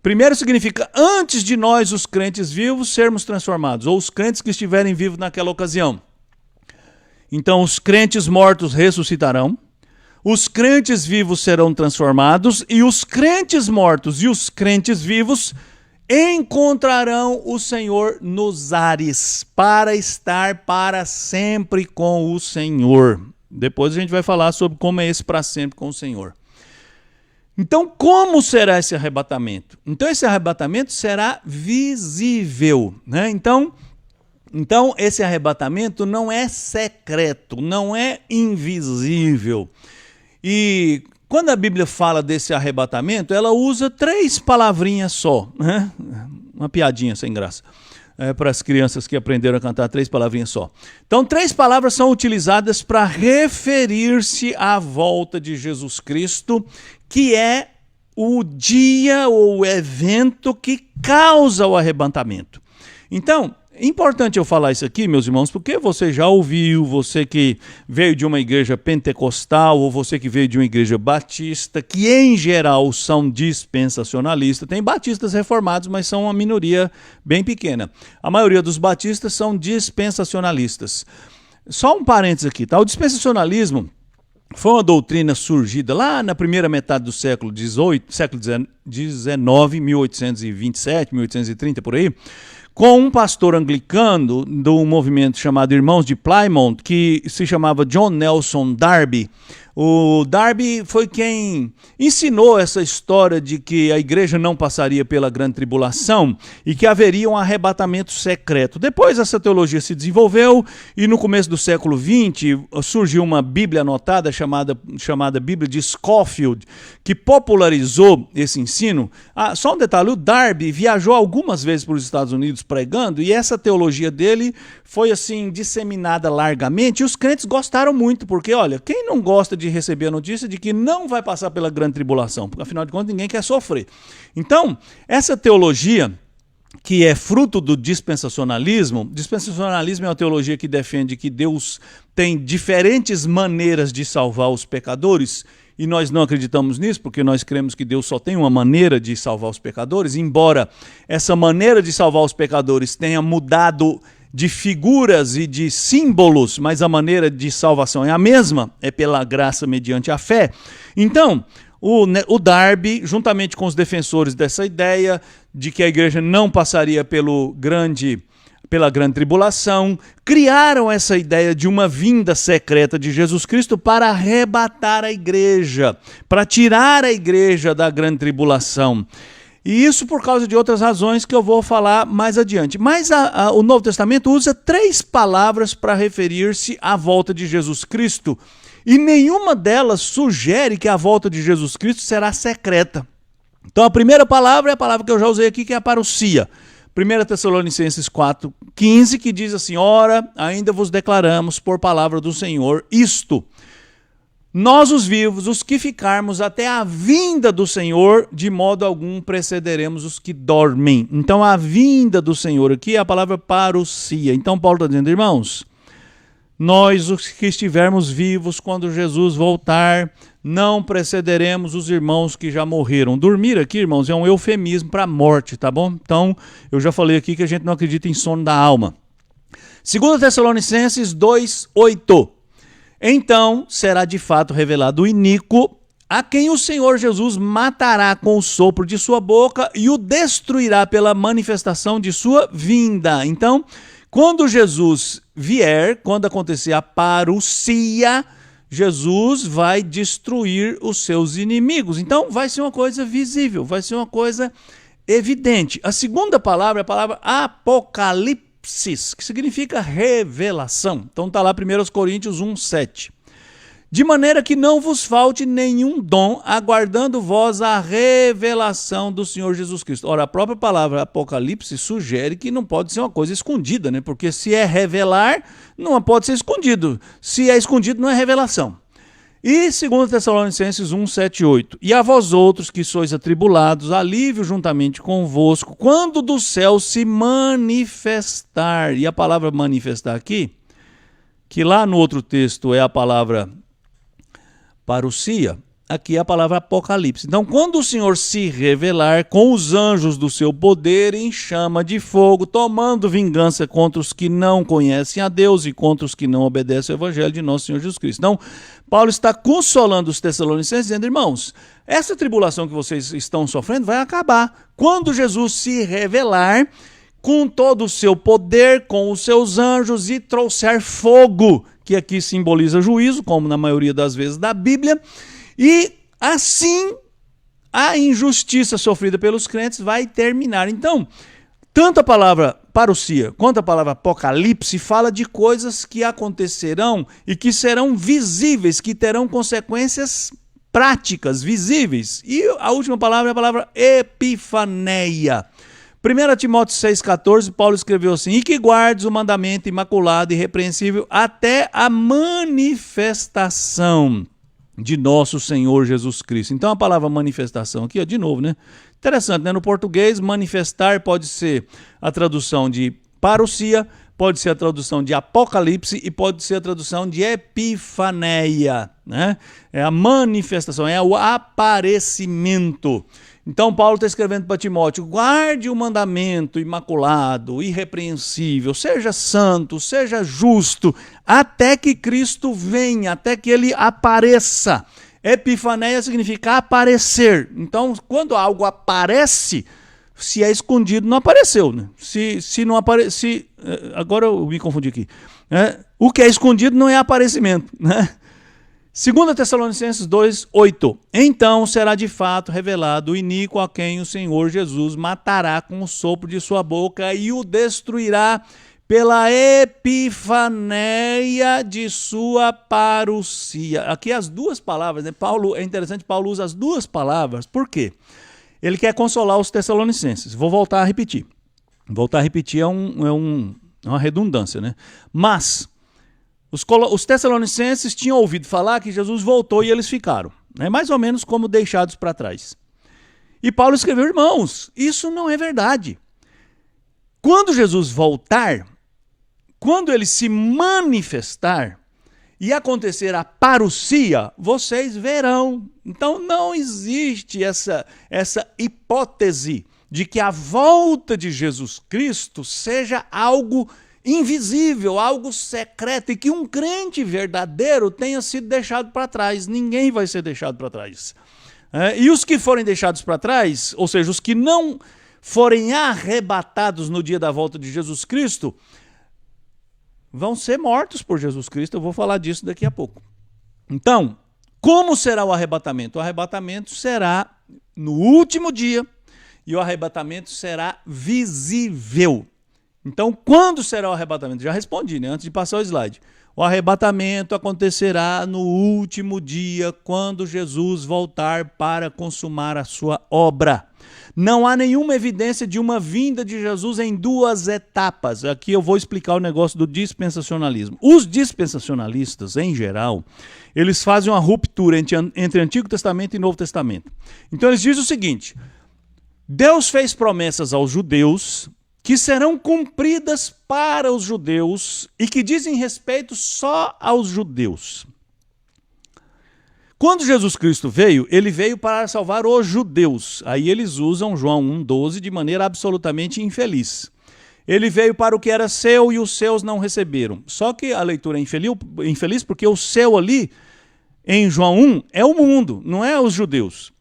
Primeiro significa antes de nós, os crentes vivos, sermos transformados, ou os crentes que estiverem vivos naquela ocasião. Então, os crentes mortos ressuscitarão, os crentes vivos serão transformados, e os crentes mortos e os crentes vivos encontrarão o Senhor nos ares, para estar para sempre com o Senhor. Depois a gente vai falar sobre como é esse para sempre com o Senhor. Então, como será esse arrebatamento? Então, esse arrebatamento será visível, né? Então, esse arrebatamento não é secreto, não é invisível. E quando a Bíblia fala desse arrebatamento, ela usa 3 palavrinhas só, né? Uma piadinha sem graça, para as crianças que aprenderam a cantar 3 palavrinhas só. Então, 3 palavras são utilizadas para referir-se à volta de Jesus Cristo, que é o dia ou o evento que causa o arrebatamento. Então, é importante eu falar isso aqui, meus irmãos, porque você já ouviu, você que veio de uma igreja pentecostal ou você que veio de uma igreja batista, que em geral são dispensacionalistas. Tem batistas reformados, mas são uma minoria bem pequena. A maioria dos batistas são dispensacionalistas. Só um parênteses aqui, tá? O dispensacionalismo foi uma doutrina surgida lá na primeira metade do século XIX, 1827, 1830, por aí, com um pastor anglicano do movimento chamado Irmãos de Plymouth, que se chamava John Nelson Darby. O Darby foi quem ensinou essa história de que a igreja não passaria pela grande tribulação e que haveria um arrebatamento secreto. Depois essa teologia se desenvolveu e no começo do século XX surgiu uma Bíblia anotada chamada Bíblia de Scofield, que popularizou esse ensino. Só um detalhe, o Darby viajou algumas vezes para os Estados Unidos pregando e essa teologia dele foi assim disseminada largamente e os crentes gostaram muito, porque olha, quem não gosta de receber a notícia de que não vai passar pela grande tribulação, porque afinal de contas ninguém quer sofrer. Então, essa teologia que é fruto do dispensacionalismo é uma teologia que defende que Deus tem diferentes maneiras de salvar os pecadores, e nós não acreditamos nisso, porque nós cremos que Deus só tem uma maneira de salvar os pecadores, embora essa maneira de salvar os pecadores tenha mudado de figuras e de símbolos, mas a maneira de salvação é a mesma, é pela graça mediante a fé. Então, o Darby, juntamente com os defensores dessa ideia de que a igreja não passaria pela grande tribulação, criaram essa ideia de uma vinda secreta de Jesus Cristo para arrebatar a igreja, para tirar a igreja da grande tribulação. E isso por causa de outras razões que eu vou falar mais adiante. Mas o Novo Testamento usa 3 palavras para referir-se à volta de Jesus Cristo, e nenhuma delas sugere que a volta de Jesus Cristo será secreta. Então a primeira palavra é a palavra que eu já usei aqui, que é a parousia. 1 Tessalonicenses 4,15, que diz assim: ora, ainda vos declaramos por palavra do Senhor isto: nós os vivos, os que ficarmos até a vinda do Senhor, de modo algum precederemos os que dormem. Então a vinda do Senhor aqui é a palavra parousia. Então Paulo está dizendo, irmãos, nós os que estivermos vivos quando Jesus voltar, não precederemos os irmãos que já morreram. Dormir aqui, irmãos, é um eufemismo para a morte, tá bom? Então, eu já falei aqui que a gente não acredita em sono da alma. 2 Tessalonicenses 2:8. Então será de fato revelado o iníquo, a quem o Senhor Jesus matará com o sopro de sua boca e o destruirá pela manifestação de sua vinda. Então, quando Jesus vier, quando acontecer a parousia, Jesus vai destruir os seus inimigos. Então vai ser uma coisa visível, vai ser uma coisa evidente. A segunda palavra é a palavra apocalipsis, que significa revelação. Então está lá 1 Coríntios 1:7. De maneira que não vos falte nenhum dom, aguardando vós a revelação do Senhor Jesus Cristo. Ora, a própria palavra apocalipse sugere que não pode ser uma coisa escondida, né? Porque se é revelar, não pode ser escondido. Se é escondido, não é revelação. E 2 Tessalonicenses 1:7-8. E a vós outros que sois atribulados, alívio juntamente convosco, quando do céu se manifestar. E a palavra manifestar aqui, que lá no outro texto é a palavra parousia, aqui é a palavra apocalipse. Então, quando o Senhor se revelar com os anjos do seu poder em chama de fogo, tomando vingança contra os que não conhecem a Deus e contra os que não obedecem ao evangelho de nosso Senhor Jesus Cristo. Então, Paulo está consolando os Tessalonicenses, dizendo, irmãos, essa tribulação que vocês estão sofrendo vai acabar. Quando Jesus se revelar com todo o seu poder, com os seus anjos e trouxer fogo, que aqui simboliza juízo, como na maioria das vezes da Bíblia, e assim a injustiça sofrida pelos crentes vai terminar. Então, tanto a palavra parousia quanto a palavra apocalipse fala de coisas que acontecerão e que serão visíveis, que terão consequências práticas, visíveis. E a última palavra é a palavra epifaneia. 1 Timóteo 6,14, Paulo escreveu assim: e que guardes o mandamento imaculado e irrepreensível até a manifestação de nosso Senhor Jesus Cristo. Então a palavra manifestação aqui, ó, de novo, né? Interessante, né? No português, manifestar pode ser a tradução de parousia, pode ser a tradução de apocalipse e pode ser a tradução de epifaneia, né? É a manifestação, é o aparecimento. Então Paulo está escrevendo para Timóteo: guarde o mandamento imaculado, irrepreensível, seja santo, seja justo, até que Cristo venha, até que ele apareça. Epifaneia significa aparecer. Então, quando algo aparece, se é escondido, não apareceu, né? Se não aparece, agora eu me confundi aqui. O que é escondido não é aparecimento, né? 2 Tessalonicenses 2:8. Então será de fato revelado o iníquo, a quem o Senhor Jesus matará com o sopro de sua boca e o destruirá pela epifaneia de sua parousia. Aqui as duas palavras, né? É interessante, Paulo usa as duas palavras. Por quê? Ele quer consolar os Tessalonicenses. Vou voltar a repetir. Voltar a repetir é uma redundância, né? Mas os Tessalonicenses tinham ouvido falar que Jesus voltou e eles ficaram, né? Mais ou menos como deixados para trás. E Paulo escreveu: irmãos, isso não é verdade. Quando Jesus voltar, quando ele se manifestar e acontecer a parousia, vocês verão. Então não existe essa hipótese de que a volta de Jesus Cristo seja algo invisível, algo secreto, e que um crente verdadeiro tenha sido deixado para trás. Ninguém vai ser deixado para trás. E os que forem deixados para trás, ou seja, os que não forem arrebatados no dia da volta de Jesus Cristo, vão ser mortos por Jesus Cristo. Eu vou falar disso daqui a pouco. Então, como será o arrebatamento? O arrebatamento será no último dia e o arrebatamento será visível. Então, quando será o arrebatamento? Já respondi, né? Antes de passar o slide. O arrebatamento acontecerá no último dia, quando Jesus voltar para consumar a sua obra. Não há nenhuma evidência de uma vinda de Jesus em duas etapas. Aqui eu vou explicar o negócio do dispensacionalismo. Os dispensacionalistas, em geral, eles fazem uma ruptura entre Antigo Testamento e Novo Testamento. Então eles dizem o seguinte: Deus fez promessas aos judeus que serão cumpridas para os judeus e que dizem respeito só aos judeus. Quando Jesus Cristo veio, ele veio para salvar os judeus. Aí eles usam João 1,12 de maneira absolutamente infeliz. Ele veio para o que era seu e os seus não receberam. Só que a leitura é infeliz porque o seu ali, em João 1, é o mundo, não é os judeus.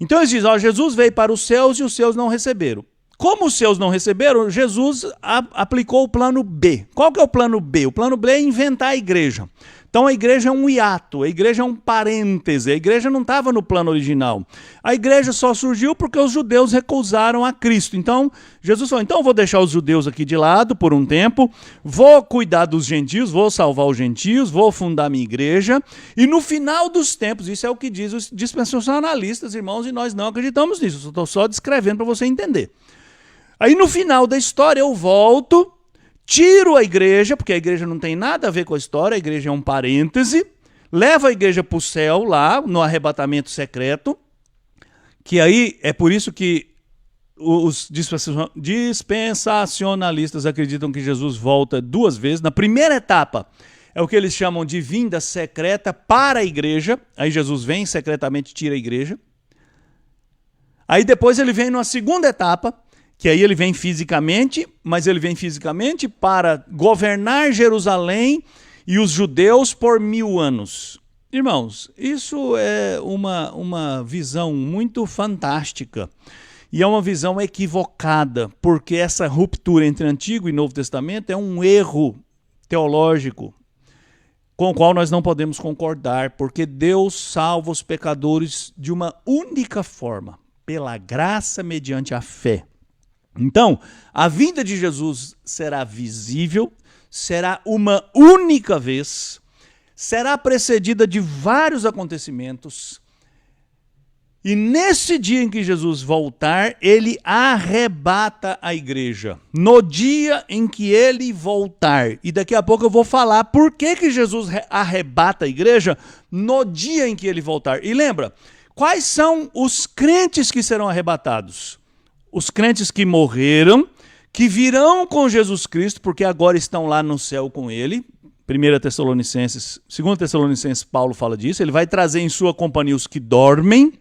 Então eles dizem, Jesus veio para os seus e os seus não receberam. Como os seus não receberam, Jesus aplicou o plano B. Qual que é o plano B? O plano B é inventar a igreja. Então a igreja é um hiato, a igreja é um parêntese, a igreja não estava no plano original. A igreja só surgiu porque os judeus recusaram a Cristo. Então Jesus falou, então eu vou deixar os judeus aqui de lado por um tempo, vou cuidar dos gentios, vou salvar os gentios, vou fundar minha igreja, e no final dos tempos, isso é o que diz os dispensacionalistas, irmãos, e nós não acreditamos nisso, estou só descrevendo para você entender. Aí no final da história eu volto, tiro a igreja, porque a igreja não tem nada a ver com a história, a igreja é um parêntese, levo a igreja para o céu lá, no arrebatamento secreto, que aí é por isso que os dispensacionalistas acreditam que Jesus volta duas vezes. Na primeira etapa é o que eles chamam de vinda secreta para a igreja, aí Jesus vem secretamente, tira a igreja. Aí depois ele vem numa segunda etapa, que aí ele vem fisicamente, mas ele vem fisicamente para governar Jerusalém e os judeus por 1000 anos. Irmãos, isso é uma visão muito fantástica e é uma visão equivocada, porque essa ruptura entre Antigo e Novo Testamento é um erro teológico com o qual nós não podemos concordar, porque Deus salva os pecadores de uma única forma, pela graça mediante a fé. Então, a vinda de Jesus será visível, será uma única vez, será precedida de vários acontecimentos, e nesse dia em que Jesus voltar, ele arrebata a igreja. No dia em que ele voltar. E daqui a pouco eu vou falar por que Jesus arrebata a igreja no dia em que ele voltar. E lembra, quais são os crentes que serão arrebatados? Os crentes que morreram, que virão com Jesus Cristo, porque agora estão lá no céu com ele. 2 Tessalonicenses, Paulo fala disso. Ele vai trazer em sua companhia os que dormem.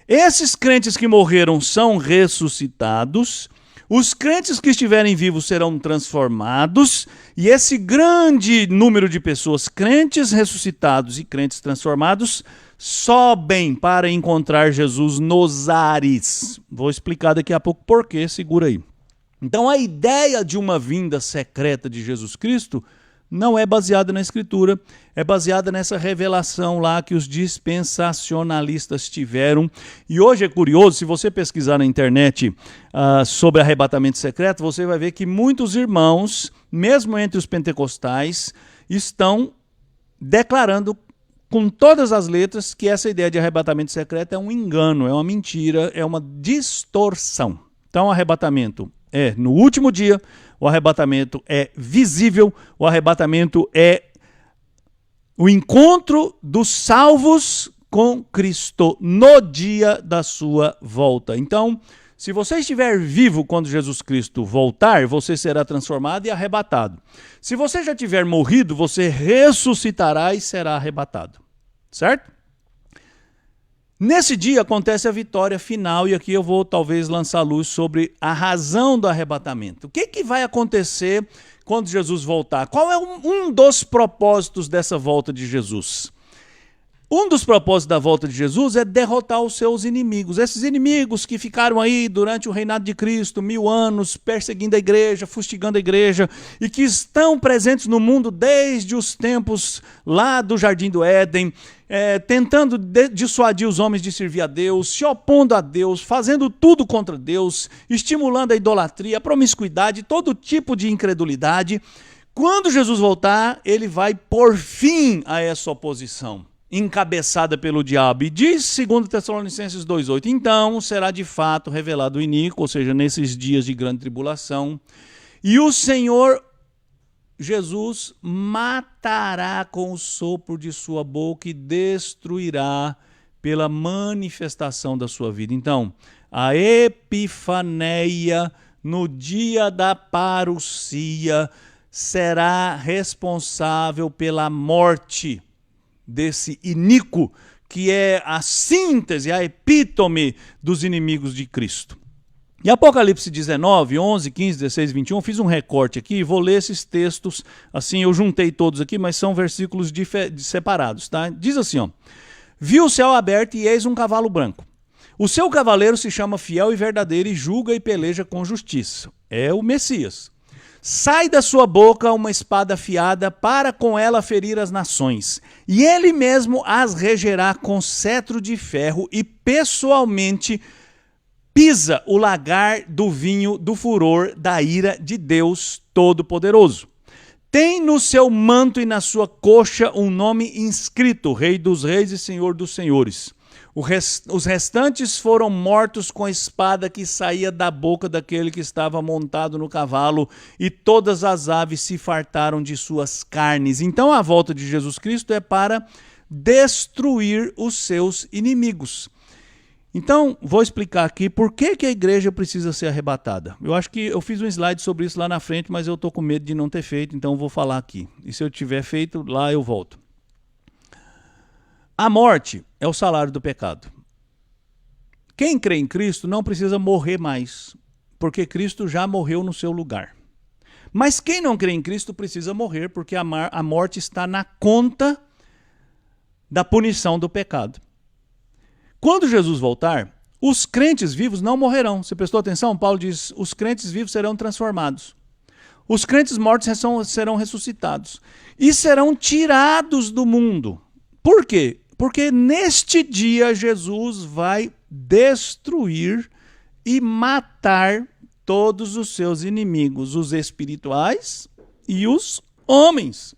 Esses crentes que morreram são ressuscitados. Os crentes que estiverem vivos serão transformados. E esse grande número de pessoas, crentes ressuscitados e crentes transformados, sobem para encontrar Jesus nos ares. Vou explicar daqui a pouco por quê, segura aí. Então a ideia de uma vinda secreta de Jesus Cristo não é baseada na Escritura, é baseada nessa revelação lá que os dispensacionalistas tiveram. E hoje é curioso, se você pesquisar na internet sobre arrebatamento secreto, você vai ver que muitos irmãos, mesmo entre os pentecostais, estão declarando com todas as letras que essa ideia de arrebatamento secreto é um engano, é uma mentira, é uma distorção. Então o arrebatamento é no último dia, o arrebatamento é visível, o arrebatamento é o encontro dos salvos com Cristo no dia da sua volta. Então, se você estiver vivo quando Jesus Cristo voltar, você será transformado e arrebatado. Se você já tiver morrido, você ressuscitará e será arrebatado. Certo? Nesse dia acontece a vitória final, e aqui eu vou talvez lançar luz sobre a razão do arrebatamento. O que vai acontecer quando Jesus voltar? Qual é um dos propósitos dessa volta de Jesus? Um dos propósitos da volta de Jesus é derrotar os seus inimigos. Esses inimigos que ficaram aí durante o reinado de Cristo, 1000 anos, perseguindo a igreja, fustigando a igreja, e que estão presentes no mundo desde os tempos lá do Jardim do Éden, tentando dissuadir os homens de servir a Deus, se opondo a Deus, fazendo tudo contra Deus, estimulando a idolatria, a promiscuidade, todo tipo de incredulidade. Quando Jesus voltar, ele vai pôr fim a essa oposição, encabeçada pelo diabo. E diz 2 Tessalonicenses 2,8, então será de fato revelado o iníquo, ou seja, nesses dias de grande tribulação, e o Senhor Jesus matará com o sopro de sua boca e destruirá pela manifestação da sua vida. Então, a epifaneia no dia da parousia será responsável pela morte desse iníquo, que é a síntese, a epítome dos inimigos de Cristo. E Apocalipse 19, 11, 15, 16, 21, fiz um recorte aqui e vou ler esses textos, assim, eu juntei todos aqui, mas são versículos separados, tá? Diz assim, ó, vi o céu aberto e eis um cavalo branco. O seu cavaleiro se chama Fiel e Verdadeiro e julga e peleja com justiça. É o Messias. Sai da sua boca uma espada afiada para com ela ferir as nações, e ele mesmo as regerá com cetro de ferro e pessoalmente pisa o lagar do vinho do furor da ira de Deus Todo-Poderoso. Tem no seu manto e na sua coxa um nome inscrito, Rei dos Reis e Senhor dos Senhores. Os restantes foram mortos com a espada que saía da boca daquele que estava montado no cavalo, e todas as aves se fartaram de suas carnes. Então a volta de Jesus Cristo é para destruir os seus inimigos. Então, vou explicar aqui por que a igreja precisa ser arrebatada. Eu acho que eu fiz um slide sobre isso lá na frente, mas eu estou com medo de não ter feito, então eu vou falar aqui. E se eu tiver feito, lá eu volto. A morte é o salário do pecado. Quem crê em Cristo não precisa morrer mais, porque Cristo já morreu no seu lugar. Mas quem não crê em Cristo precisa morrer, porque a morte está na conta da punição do pecado. Quando Jesus voltar, os crentes vivos não morrerão. Você prestou atenção? Paulo diz, os crentes vivos serão transformados. Os crentes mortos serão ressuscitados e serão tirados do mundo. Por quê? Porque neste dia Jesus vai destruir e matar todos os seus inimigos, os espirituais e os homens,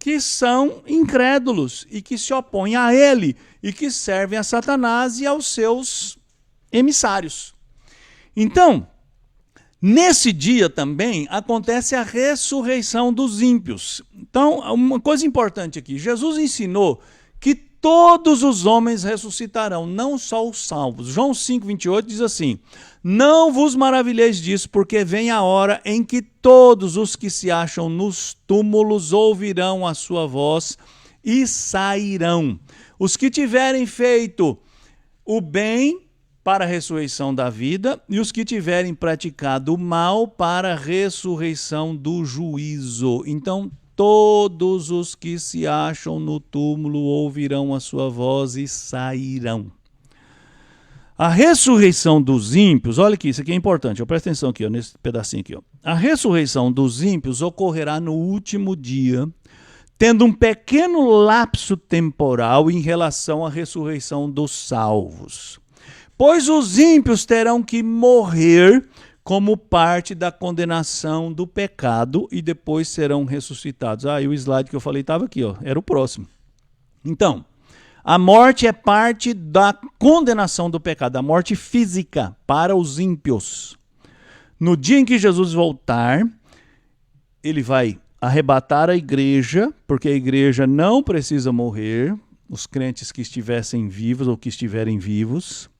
que são incrédulos e que se opõem a ele e que servem a Satanás e aos seus emissários. Então, nesse dia também acontece a ressurreição dos ímpios. Então, uma coisa importante aqui, Jesus ensinou que todos os homens ressuscitarão, não só os salvos. João 5,28 diz assim, não vos maravilheis disso, porque vem a hora em que todos os que se acham nos túmulos ouvirão a sua voz e sairão. Os que tiverem feito o bem para a ressurreição da vida e os que tiverem praticado o mal para a ressurreição do juízo. Então, todos os que se acham no túmulo ouvirão a sua voz e sairão. A ressurreição dos ímpios, olha aqui, isso aqui é importante, presta atenção aqui, ó, nesse pedacinho aqui. Ó. A ressurreição dos ímpios ocorrerá no último dia, tendo um pequeno lapso temporal em relação à ressurreição dos salvos. Pois os ímpios terão que morrer como parte da condenação do pecado e depois serão ressuscitados. E o slide que eu falei estava aqui, ó, era o próximo. Então, a morte é parte da condenação do pecado, a morte física para os ímpios. No dia em que Jesus voltar, ele vai arrebatar a igreja, porque a igreja não precisa morrer, os crentes que estivessem vivos ou que estiverem vivos,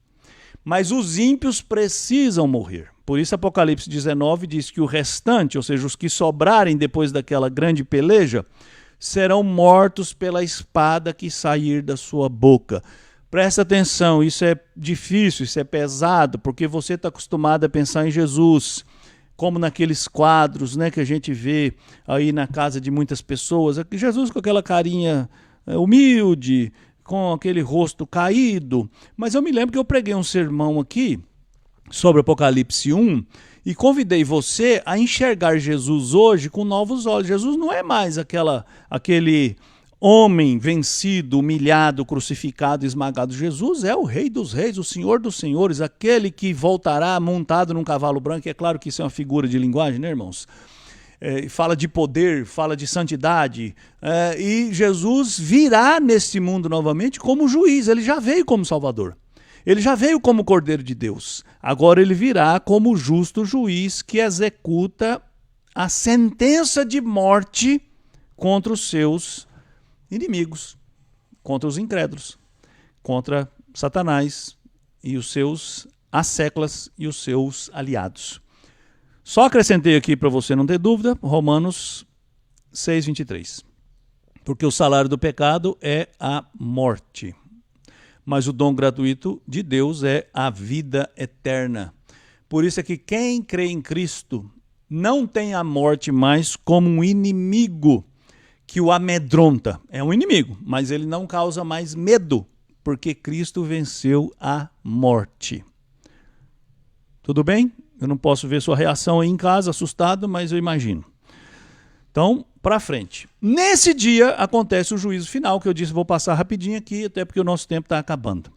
mas os ímpios precisam morrer. Por isso Apocalipse 19 diz que o restante, ou seja, os que sobrarem depois daquela grande peleja, serão mortos pela espada que sair da sua boca. Presta atenção, isso é difícil, isso é pesado, porque você está acostumado a pensar em Jesus, como naqueles quadros, né, que a gente vê aí na casa de muitas pessoas, Jesus com aquela carinha humilde, com aquele rosto caído. Mas eu me lembro que eu preguei um sermão aqui sobre Apocalipse 1 e convidei você a enxergar Jesus hoje com novos olhos. Jesus não é mais aquele homem vencido, humilhado, crucificado, esmagado. Jesus é o Rei dos Reis, o Senhor dos Senhores, aquele que voltará montado num cavalo branco. É claro que isso é uma figura de linguagem, né, irmãos? Fala de poder, fala de santidade, e Jesus virá nesse mundo novamente como juiz. Ele já veio como Salvador, ele já veio como Cordeiro de Deus, agora ele virá como justo juiz que executa a sentença de morte contra os seus inimigos, contra os incrédulos, contra Satanás e os seus asseclas e os seus aliados. Só acrescentei aqui para você não ter dúvida, Romanos 6:23. Porque o salário do pecado é a morte, mas o dom gratuito de Deus é a vida eterna. Por isso é que quem crê em Cristo não tem a morte mais como um inimigo que o amedronta. É um inimigo, mas ele não causa mais medo, porque Cristo venceu a morte. Tudo bem? Eu não posso ver sua reação aí em casa, assustado, mas eu imagino. Então, para frente. Nesse dia acontece o juízo final, que eu disse, vou passar rapidinho aqui, até porque o nosso tempo está acabando.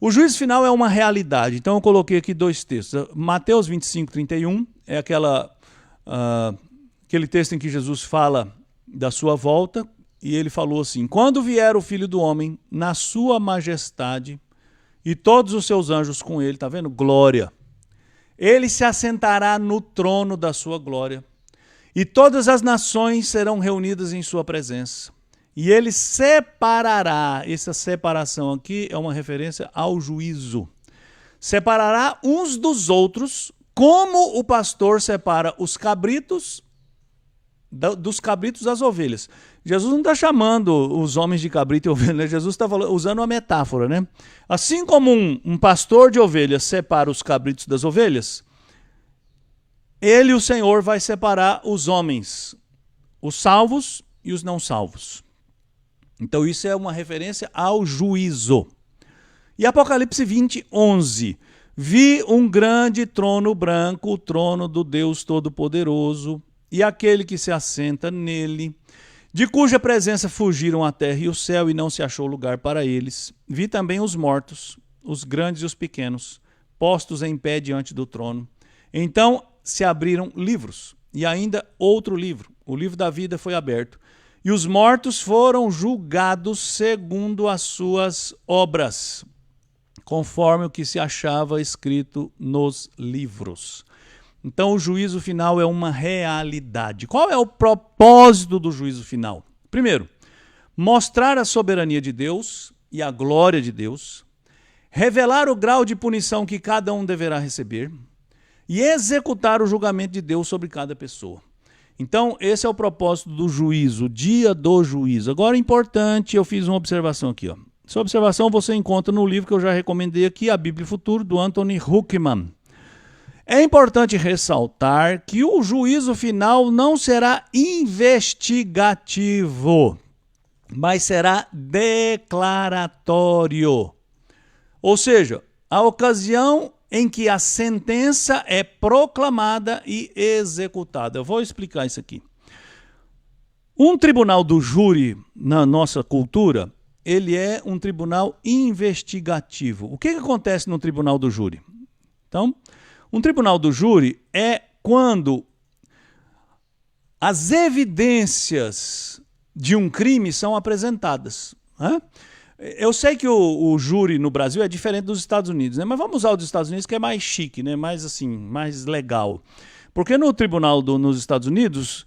O juízo final é uma realidade. Então eu coloquei aqui 2 textos. Mateus 25:31 é aquele texto em que Jesus fala da sua volta, e ele falou assim: quando vier o Filho do Homem na sua majestade, e todos os seus anjos com ele, está vendo? Glória. Ele se assentará no trono da sua glória, e todas as nações serão reunidas em sua presença. E ele separará, essa separação aqui é uma referência ao juízo. Separará uns dos outros, como o pastor separa os cabritos dos cabritos das ovelhas. Jesus não está chamando os homens de cabrito e ovelha, né? Jesus está usando uma metáfora, né? Assim como um pastor de ovelhas separa os cabritos das ovelhas, ele, o Senhor, vai separar os homens, os salvos e os não salvos. Então isso é uma referência ao juízo. E Apocalipse 20:11. Vi um grande trono branco, o trono do Deus Todo-Poderoso, e aquele que se assenta nele, de cuja presença fugiram a terra e o céu, e não se achou lugar para eles. Vi também os mortos, os grandes e os pequenos, postos em pé diante do trono. Então se abriram livros, e ainda outro livro, o livro da vida, foi aberto. E os mortos foram julgados segundo as suas obras, conforme o que se achava escrito nos livros. Então o juízo final é uma realidade. Qual é o propósito do juízo final? Primeiro, mostrar a soberania de Deus e a glória de Deus, revelar o grau de punição que cada um deverá receber e executar o julgamento de Deus sobre cada pessoa. Então esse é o propósito do juízo, o dia do juízo. Agora, importante, eu fiz uma observação aqui. Essa observação você encontra no livro que eu já recomendei aqui, A Bíblia e o Futuro, do Anthony Huckman. É importante ressaltar que o juízo final não será investigativo, mas será declaratório. Ou seja, a ocasião em que a sentença é proclamada e executada. Eu vou explicar isso aqui. Um tribunal do júri, na nossa cultura, ele é um tribunal investigativo. O que acontece no tribunal do júri? Então, um tribunal do júri é quando as evidências de um crime são apresentadas. Eu sei que o júri no Brasil é diferente dos Estados Unidos, né? Mas vamos usar o dos Estados Unidos, que é mais chique, né? Mais legal. Porque no tribunal nos Estados Unidos,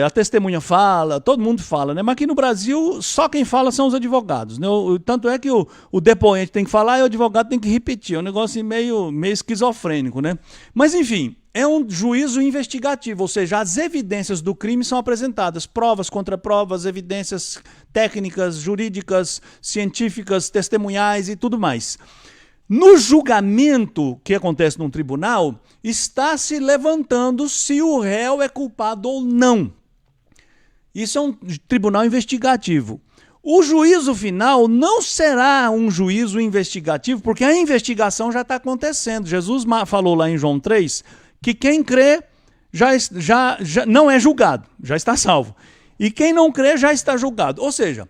a testemunha fala, todo mundo fala, né? Mas aqui no Brasil, só quem fala são os advogados, né? Tanto é que o depoente tem que falar e o advogado tem que repetir. É um negócio meio esquizofrênico, né? Mas, enfim, é um juízo investigativo, ou seja, as evidências do crime são apresentadas, provas contra provas, evidências técnicas, jurídicas, científicas, testemunhais e tudo mais. No julgamento que acontece num tribunal, está se levantando se o réu é culpado ou não. Isso é um tribunal investigativo. O juízo final não será um juízo investigativo, porque a investigação já está acontecendo. Jesus falou lá em João 3 que quem crê já não é julgado, já está salvo. E quem não crê já está julgado. Ou seja,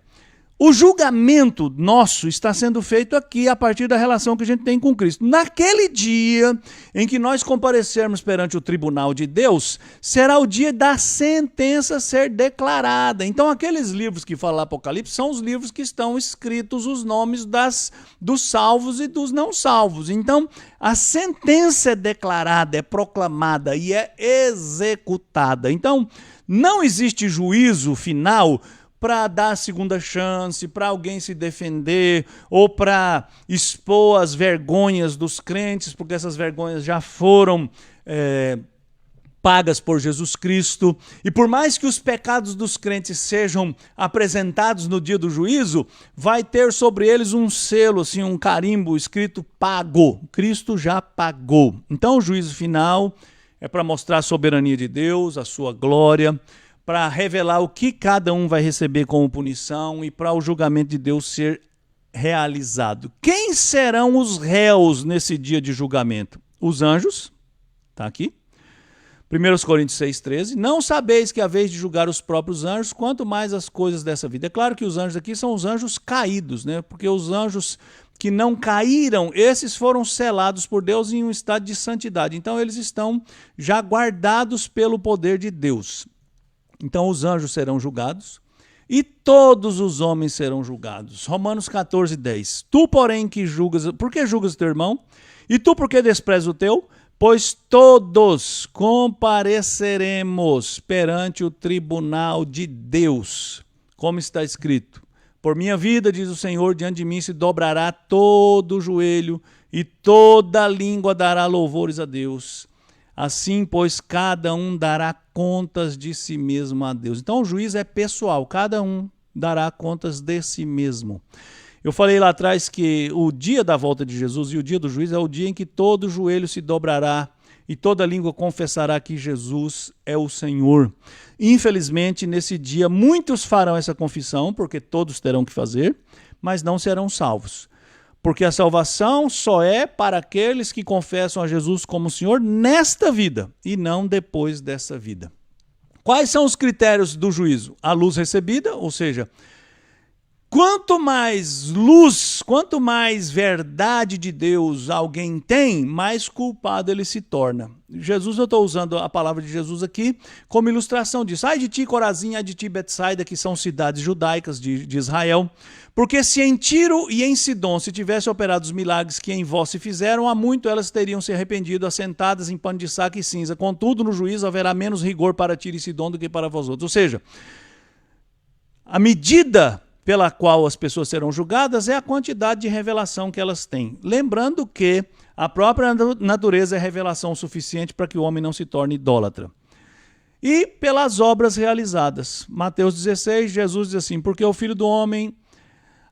o julgamento nosso está sendo feito aqui a partir da relação que a gente tem com Cristo. Naquele dia em que nós comparecermos perante o tribunal de Deus, será o dia da sentença ser declarada. Então, aqueles livros que falam Apocalipse são os livros que estão escritos os nomes dos salvos e dos não salvos. Então, a sentença é declarada, é proclamada e é executada. Então, não existe juízo final para dar segunda chance, para alguém se defender, ou para expor as vergonhas dos crentes, porque essas vergonhas já foram pagas por Jesus Cristo. E por mais que os pecados dos crentes sejam apresentados no dia do juízo, vai ter sobre eles um selo, assim, um carimbo escrito pago. Cristo já pagou. Então o juízo final é para mostrar a soberania de Deus, a sua glória, para revelar o que cada um vai receber como punição e para o julgamento de Deus ser realizado. Quem serão os réus nesse dia de julgamento? Os anjos, está aqui. 1 Coríntios 6,13. Não sabeis que a vez de julgar os próprios anjos, quanto mais as coisas dessa vida. É claro que os anjos aqui são os anjos caídos, né? Porque os anjos que não caíram, esses foram selados por Deus em um estado de santidade. Então eles estão já guardados pelo poder de Deus. Então os anjos serão julgados e todos os homens serão julgados. Romanos 14:10. Tu, porém, que julgas, por que julgas o teu irmão? E tu, por que desprezas o teu? Pois todos compareceremos perante o tribunal de Deus. Como está escrito: por minha vida, diz o Senhor, diante de mim se dobrará todo o joelho e toda língua dará louvores a Deus. Assim, pois, cada um dará contas de si mesmo a Deus. Então, o juízo é pessoal, cada um dará contas de si mesmo. Eu falei lá atrás que o dia da volta de Jesus e o dia do juízo é o dia em que todo joelho se dobrará e toda língua confessará que Jesus é o Senhor. Infelizmente, nesse dia, muitos farão essa confissão, porque todos terão que fazer, mas não serão salvos. Porque a salvação só é para aqueles que confessam a Jesus como Senhor nesta vida e não depois dessa vida. Quais são os critérios do juízo? A luz recebida, ou seja, quanto mais luz, quanto mais verdade de Deus alguém tem, mais culpado ele se torna. Jesus, eu estou usando a palavra de Jesus aqui como ilustração disso. Ai de ti, Corazim, ai de ti, Betsaida, que são cidades judaicas de Israel. Porque se em Tiro e em Sidom se tivesse operado os milagres que em vós se fizeram, há muito elas teriam se arrependido, assentadas em pano de saco e cinza. Contudo, no juízo haverá menos rigor para Tiro e Sidom do que para vós outros. Ou seja, a medida pela qual as pessoas serão julgadas é a quantidade de revelação que elas têm. Lembrando que a própria natureza é revelação suficiente para que o homem não se torne idólatra. E pelas obras realizadas. Mateus 16, Jesus diz assim: porque o Filho do Homem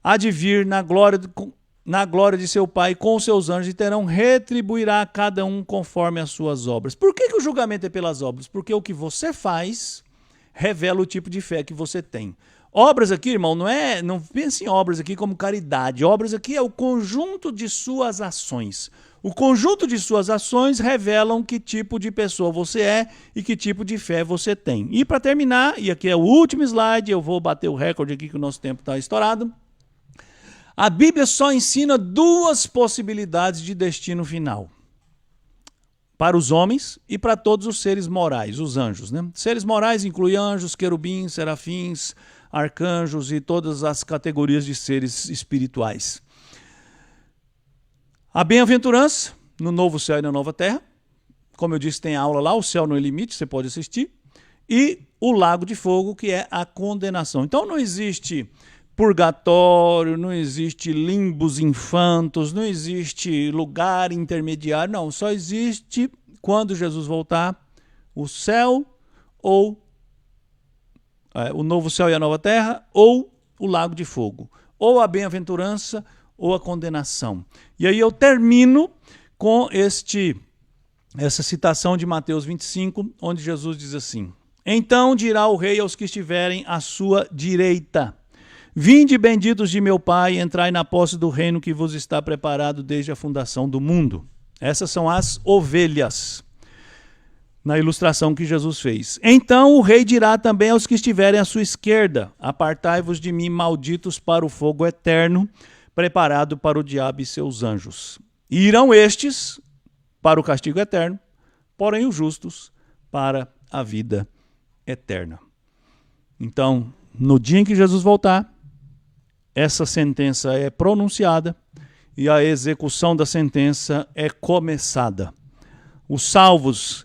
há de vir na glória de seu Pai com os seus anjos e retribuirá a cada um conforme as suas obras. Por que o julgamento é pelas obras? Porque o que você faz revela o tipo de fé que você tem. Obras aqui, irmão, não pense em obras aqui como caridade. Obras aqui é o conjunto de suas ações. O conjunto de suas ações revelam que tipo de pessoa você é e que tipo de fé você tem. E para terminar, e aqui é o último slide, eu vou bater o recorde aqui que o nosso tempo está estourado. A Bíblia só ensina duas possibilidades de destino final. Para os homens e para todos os seres morais, os anjos, né? Seres morais incluem anjos, querubins, serafins, arcanjos e todas as categorias de seres espirituais. A bem-aventurança no novo céu e na nova terra. Como eu disse, tem aula lá, o céu não é limite, você pode assistir. E o lago de fogo, que é a condenação. Então não existe purgatório, não existe limbos infantos, não existe lugar intermediário, não. Só existe, quando Jesus voltar, o céu ou o novo céu e a nova terra, ou o lago de fogo, ou a bem-aventurança, ou a condenação. E aí eu termino com essa citação de Mateus 25, onde Jesus diz assim: então dirá o rei aos que estiverem à sua direita: Vinde, benditos de meu Pai, entrai na posse do reino que vos está preparado desde a fundação do mundo. Essas são as ovelhas, na ilustração que Jesus fez. Então o rei dirá também aos que estiverem à sua esquerda: apartai-vos de mim, malditos, para o fogo eterno, preparado para o diabo e seus anjos. E irão estes para o castigo eterno, porém os justos para a vida eterna. Então, no dia em que Jesus voltar, essa sentença é pronunciada e a execução da sentença é começada. Os salvos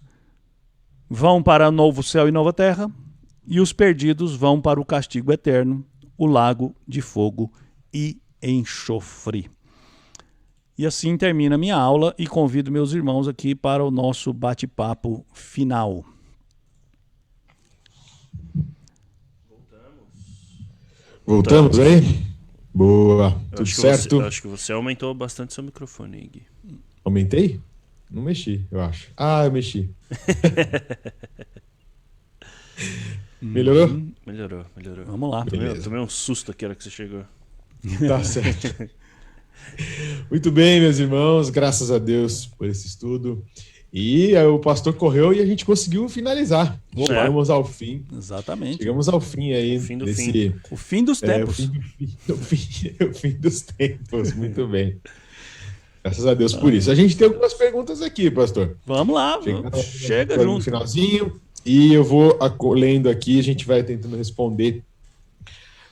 vão para novo céu e nova terra, e os perdidos vão para o castigo eterno, o lago de fogo e enxofre. E assim termina a minha aula e convido meus irmãos aqui para o nosso bate-papo final. Voltamos aí? Boa, tudo certo? Eu acho que você aumentou bastante seu microfone, Gui. Aumentei? Não mexi, eu acho. Ah, eu mexi. Melhorou? Melhorou. Vamos lá. Tomei um susto aqui na hora que você chegou. Tá certo. Muito bem, meus irmãos, graças a Deus por esse estudo. E o pastor correu e a gente conseguiu finalizar. Chegamos ao fim. Exatamente. Chegamos ao fim aí. O fim do desse... fim. O fim dos tempos. O fim dos tempos, muito bem. Graças a Deus por isso. A gente tem algumas perguntas aqui, pastor. Vamos lá, chega junto. No finalzinho. E eu vou lendo aqui, a gente vai tentando responder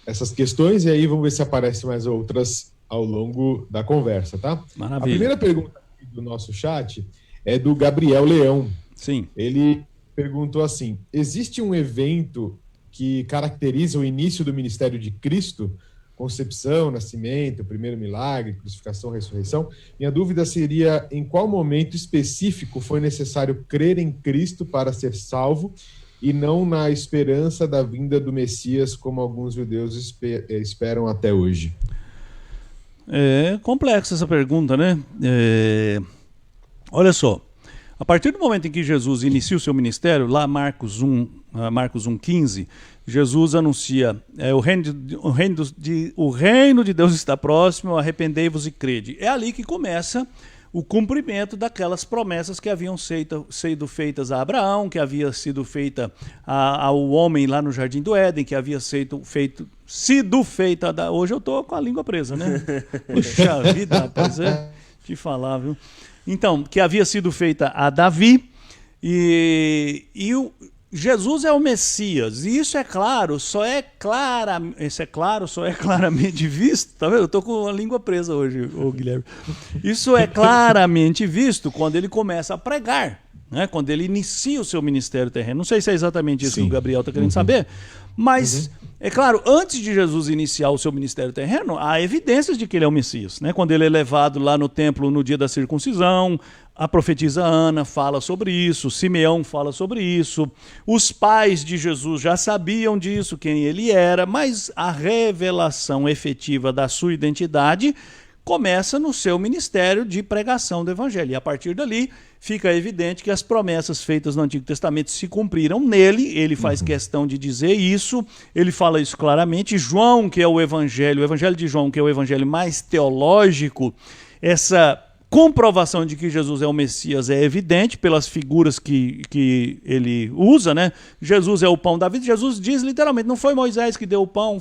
essas questões e aí vamos ver se aparecem mais outras ao longo da conversa, tá? Maravilha. A primeira pergunta aqui do nosso chat é do Gabriel Leão. Sim. Ele perguntou assim: existe um evento que caracteriza o início do ministério de Cristo? Concepção, nascimento, primeiro milagre, crucificação, ressurreição. Minha dúvida seria em qual momento específico foi necessário crer em Cristo para ser salvo e não na esperança da vinda do Messias, como alguns judeus esperam até hoje. É complexa essa pergunta, né? Olha só, a partir do momento em que Jesus inicia o seu ministério, lá Marcos 1,15, Jesus anuncia, o reino de Deus está próximo, arrependei-vos e crede. É ali que começa o cumprimento daquelas promessas que haviam sido feitas a Abraão, que havia sido feita ao homem lá no Jardim do Éden, que havia sido feita... Hoje eu estou com a língua presa, né? Puxa vida, rapaz, te falar, viu? Então, que havia sido feita a Davi, Jesus é o Messias, e isso é claro, só é claramente visto, tá vendo? Eu estou com a língua presa hoje, Guilherme. Isso é claramente visto quando ele começa a pregar, né? Quando ele inicia o seu ministério terreno. Não sei se é exatamente isso que o Gabriel está querendo saber, mas... É claro, antes de Jesus iniciar o seu ministério terreno, há evidências de que ele é o Messias, né? Quando ele é levado lá no templo no dia da circuncisão, a profetisa Ana fala sobre isso, Simeão fala sobre isso, os pais de Jesus já sabiam disso, quem ele era, mas a revelação efetiva da sua identidade começa no seu ministério de pregação do evangelho. E a partir dali fica evidente que as promessas feitas no Antigo Testamento se cumpriram nele, ele faz questão de dizer isso, ele fala isso claramente. João, que é o evangelho de João, que é o evangelho mais teológico, essa comprovação de que Jesus é o Messias é evidente pelas figuras que ele usa, né? Jesus é o pão da vida. Jesus diz literalmente, não foi Moisés que deu o pão,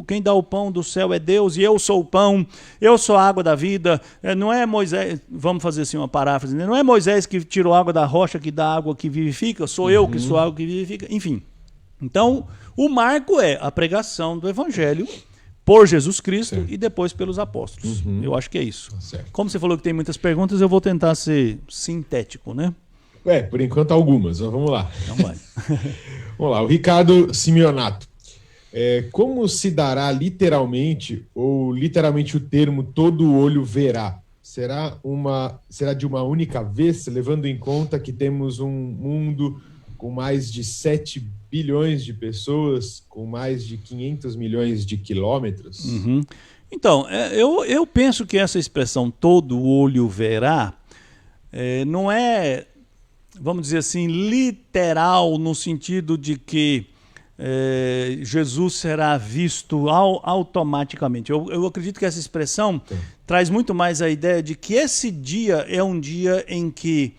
quem dá o pão do céu é Deus, e eu sou o pão, eu sou a água da vida. Não é Moisés, vamos fazer assim uma paráfrase, né? Não é Moisés que tirou água da rocha que dá água que vivifica, sou eu que sou a água que vivifica, enfim. Então, o marco é a pregação do evangelho por Jesus Cristo e depois pelos apóstolos. Eu acho que é isso. Como você falou que tem muitas perguntas, eu vou tentar ser sintético, né? Por enquanto algumas, mas vamos lá. Então vai. Vamos lá, o Ricardo Simeonato. Como se dará literalmente, ou literalmente o termo todo olho verá? Será de uma única vez, levando em conta que temos um mundo com mais de 7 bilhões de pessoas, com mais de 500 milhões de quilômetros? Então, eu penso que essa expressão todo olho verá não é, vamos dizer assim, literal no sentido de que Jesus será visto automaticamente. Eu acredito que essa expressão traz muito mais a ideia de que esse dia é um dia em que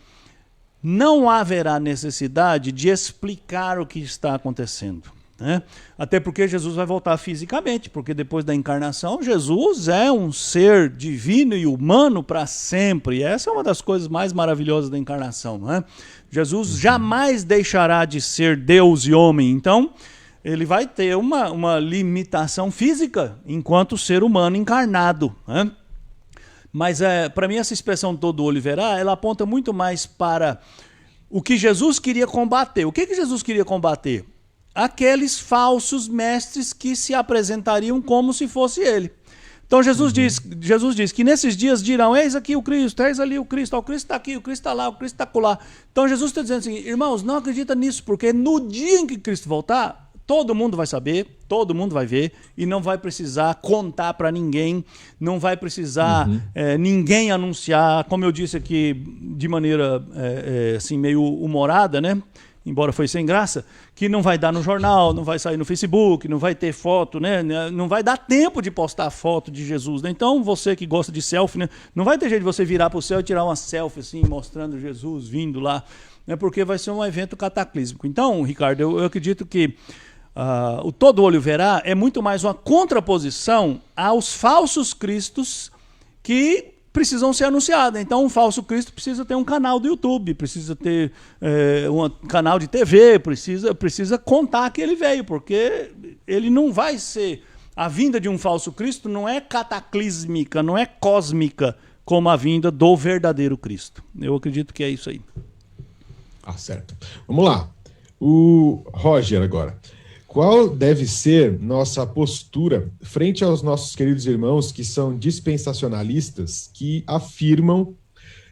não haverá necessidade de explicar o que está acontecendo, né? Até porque Jesus vai voltar fisicamente, porque depois da encarnação, Jesus é um ser divino e humano para sempre. E essa é uma das coisas mais maravilhosas da encarnação, né? Jesus jamais deixará de ser Deus e homem, então ele vai ter uma limitação física enquanto ser humano encarnado, né? Mas para mim essa expressão todo olho verá, ela aponta muito mais para o que Jesus queria combater. O que Jesus queria combater? Aqueles falsos mestres que se apresentariam como se fosse ele. Então Jesus diz que nesses dias dirão, eis aqui o Cristo, eis ali o Cristo está aqui, o Cristo está lá, o Cristo está acolá. Então Jesus está dizendo assim, irmãos, não acredita nisso, porque no dia em que Cristo voltar, todo mundo vai saber, todo mundo vai ver, e não vai precisar contar para ninguém, não vai precisar ninguém anunciar, como eu disse aqui de maneira assim meio humorada, né? Embora foi sem graça, que não vai dar no jornal, não vai sair no Facebook, não vai ter foto, né? Não vai dar tempo de postar foto de Jesus, né? Então você que gosta de selfie, né? Não vai ter jeito de você virar para o céu e tirar uma selfie assim, mostrando Jesus vindo lá, né? Porque vai ser um evento cataclísmico. Então, Ricardo, eu acredito que o todo olho verá é muito mais uma contraposição aos falsos cristos que precisam ser anunciadas. Então, um falso Cristo precisa ter um canal do YouTube, precisa ter um canal de TV, precisa contar que ele veio, porque ele não vai ser... A vinda de um falso Cristo não é cataclísmica, não é cósmica, como a vinda do verdadeiro Cristo. Eu acredito que é isso aí. Certo. Vamos lá. O Roger agora. Qual deve ser nossa postura frente aos nossos queridos irmãos que são dispensacionalistas, que afirmam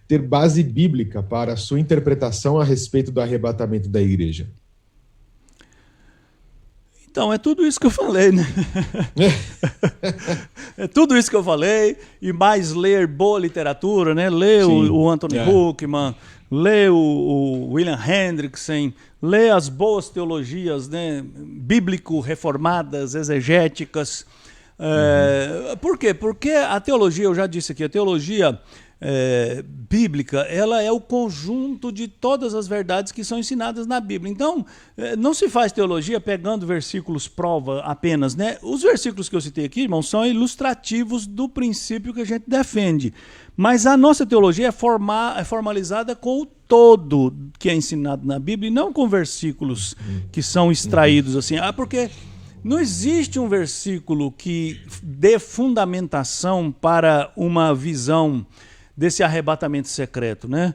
ter base bíblica para a sua interpretação a respeito do arrebatamento da igreja? Então, é tudo isso que eu falei, né? É tudo isso que eu falei, e mais ler boa literatura, né? Ler o Anthony Huckman, ler o William Hendrickson, ler as boas teologias, né? Bíblico-reformadas, exegéticas. Por quê? Porque a teologia, eu já disse aqui, a teologia bíblica, ela é o conjunto de todas as verdades que são ensinadas na Bíblia. Então, não se faz teologia pegando versículos prova apenas, né? Os versículos que eu citei aqui, irmão, são ilustrativos do princípio que a gente defende. Mas a nossa teologia é formalizada com o todo que é ensinado na Bíblia e não com versículos que são extraídos assim. Porque não existe um versículo que dê fundamentação para uma visão desse arrebatamento secreto, né?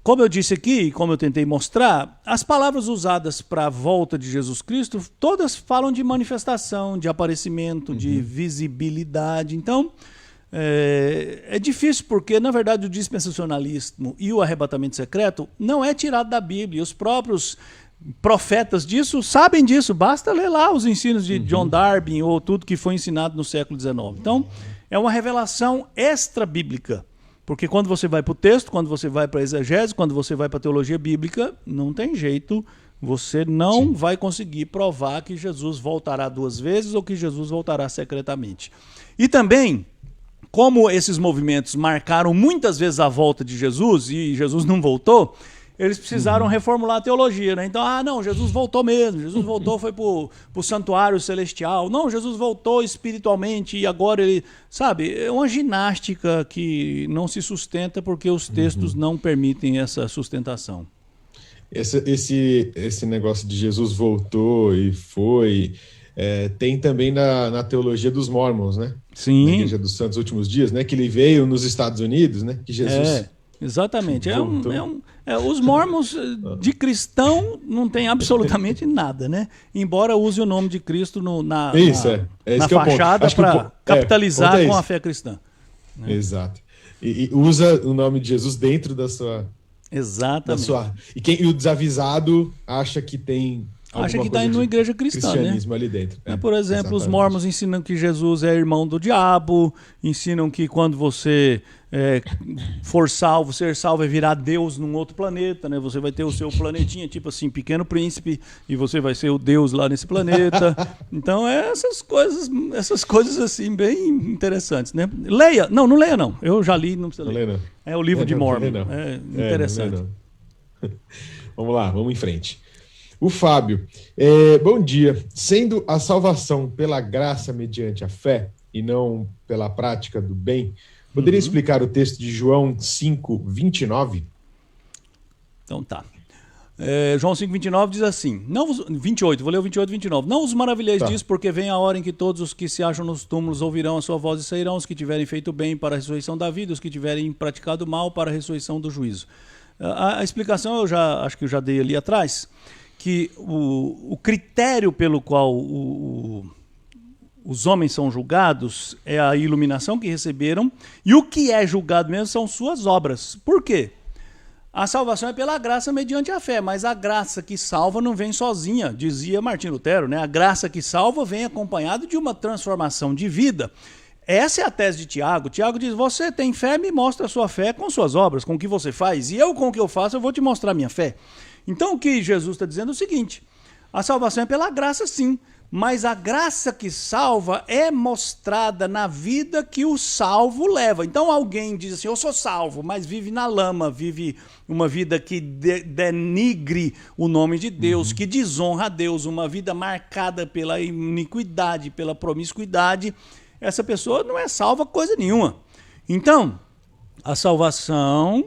Como eu disse aqui, como eu tentei mostrar, as palavras usadas para a volta de Jesus Cristo, todas falam de manifestação, de aparecimento, de visibilidade. Então, é difícil porque, na verdade, o dispensacionalismo e o arrebatamento secreto não é tirado da Bíblia. Os próprios profetas disso sabem disso. Basta ler lá os ensinos de John Darby ou tudo que foi ensinado no século XIX. Então, é uma revelação extra-bíblica. Porque quando você vai para o texto, quando você vai para a exegese, quando você vai para a teologia bíblica, não tem jeito, você não vai conseguir provar que Jesus voltará 2 vezes ou que Jesus voltará secretamente. E também, como esses movimentos marcaram muitas vezes a volta de Jesus e Jesus não voltou, eles precisaram reformular a teologia, né? Então, não, Jesus voltou mesmo, Jesus voltou, foi para o santuário celestial. Não, Jesus voltou espiritualmente e agora ele... Sabe, é uma ginástica que não se sustenta porque os textos não permitem essa sustentação. Esse negócio de Jesus voltou e foi... tem também na teologia dos Mormons, né? Sim. Na Igreja dos Santos Últimos Dias, né? Que ele veio nos Estados Unidos, né? Que Jesus... Exatamente. Os mormons de cristão não tem absolutamente nada, né? Embora use o nome de Cristo na fachada para capitalizar com a fé cristã. Né? Exato. E usa o nome de Jesus dentro da sua... Exatamente. E o desavisado acha que tem acha que está indo numa igreja cristã, cristianismo né? ali dentro. Por exemplo, os mormons ensinam que Jesus é irmão do diabo, ensinam que quando você for salvo, ser salvo é virar Deus num outro planeta, né? Você vai ter o seu planetinha, tipo assim, Pequeno Príncipe, e você vai ser o Deus lá nesse planeta. Então, essas coisas assim, bem interessantes, né? Leia. Não leia não. Eu já li, não precisa ler. Não. É o livro de Mormon. É interessante. Não. Vamos lá, vamos em frente. O Fábio, bom dia. Sendo a salvação pela graça mediante a fé e não pela prática do bem, poderia explicar o texto de João 5:29? Então tá. João 5:29 diz assim, 28, vou ler o 28 e 29. Não os maravilheis disso, porque vem a hora em que todos os que se acham nos túmulos ouvirão a sua voz e sairão, os que tiverem feito bem para a ressurreição da vida, os que tiverem praticado mal para a ressurreição do juízo. A explicação acho que eu já dei ali atrás, que o critério pelo qual os homens são julgados é a iluminação que receberam, e o que é julgado mesmo são suas obras. Por quê? A salvação é pela graça mediante a fé, mas a graça que salva não vem sozinha, dizia Martim Lutero, né? A graça que salva vem acompanada de uma transformação de vida. Essa é a tese de Tiago. Tiago diz, você tem fé, me mostra a sua fé com suas obras, com o que você faz, e eu com o que eu faço eu vou te mostrar a minha fé. Então o que Jesus está dizendo é o seguinte, a salvação é pela graça sim, mas a graça que salva é mostrada na vida que o salvo leva. Então alguém diz assim, eu sou salvo, mas vive na lama, vive uma vida que denigre o nome de Deus, que desonra a Deus, uma vida marcada pela iniquidade, pela promiscuidade. Essa pessoa não é salva coisa nenhuma. Então, a salvação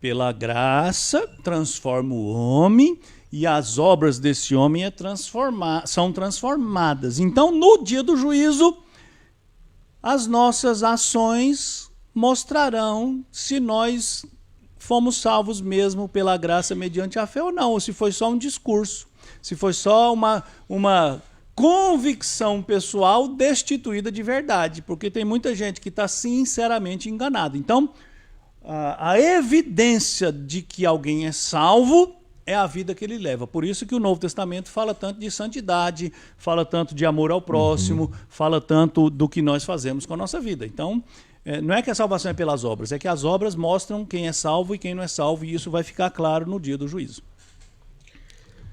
pela graça transforma o homem, e as obras desse homem são transformadas. Então, no dia do juízo, as nossas ações mostrarão se nós fomos salvos mesmo pela graça mediante a fé ou não, ou se foi só um discurso, se foi só uma convicção pessoal destituída de verdade, porque tem muita gente que está sinceramente enganada. Então, a evidência de que alguém é salvo é a vida que ele leva. Por isso que o Novo Testamento fala tanto de santidade, fala tanto de amor ao próximo, fala tanto do que nós fazemos com a nossa vida. Então, não é que a salvação é pelas obras, é que as obras mostram quem é salvo e quem não é salvo, e isso vai ficar claro no dia do juízo.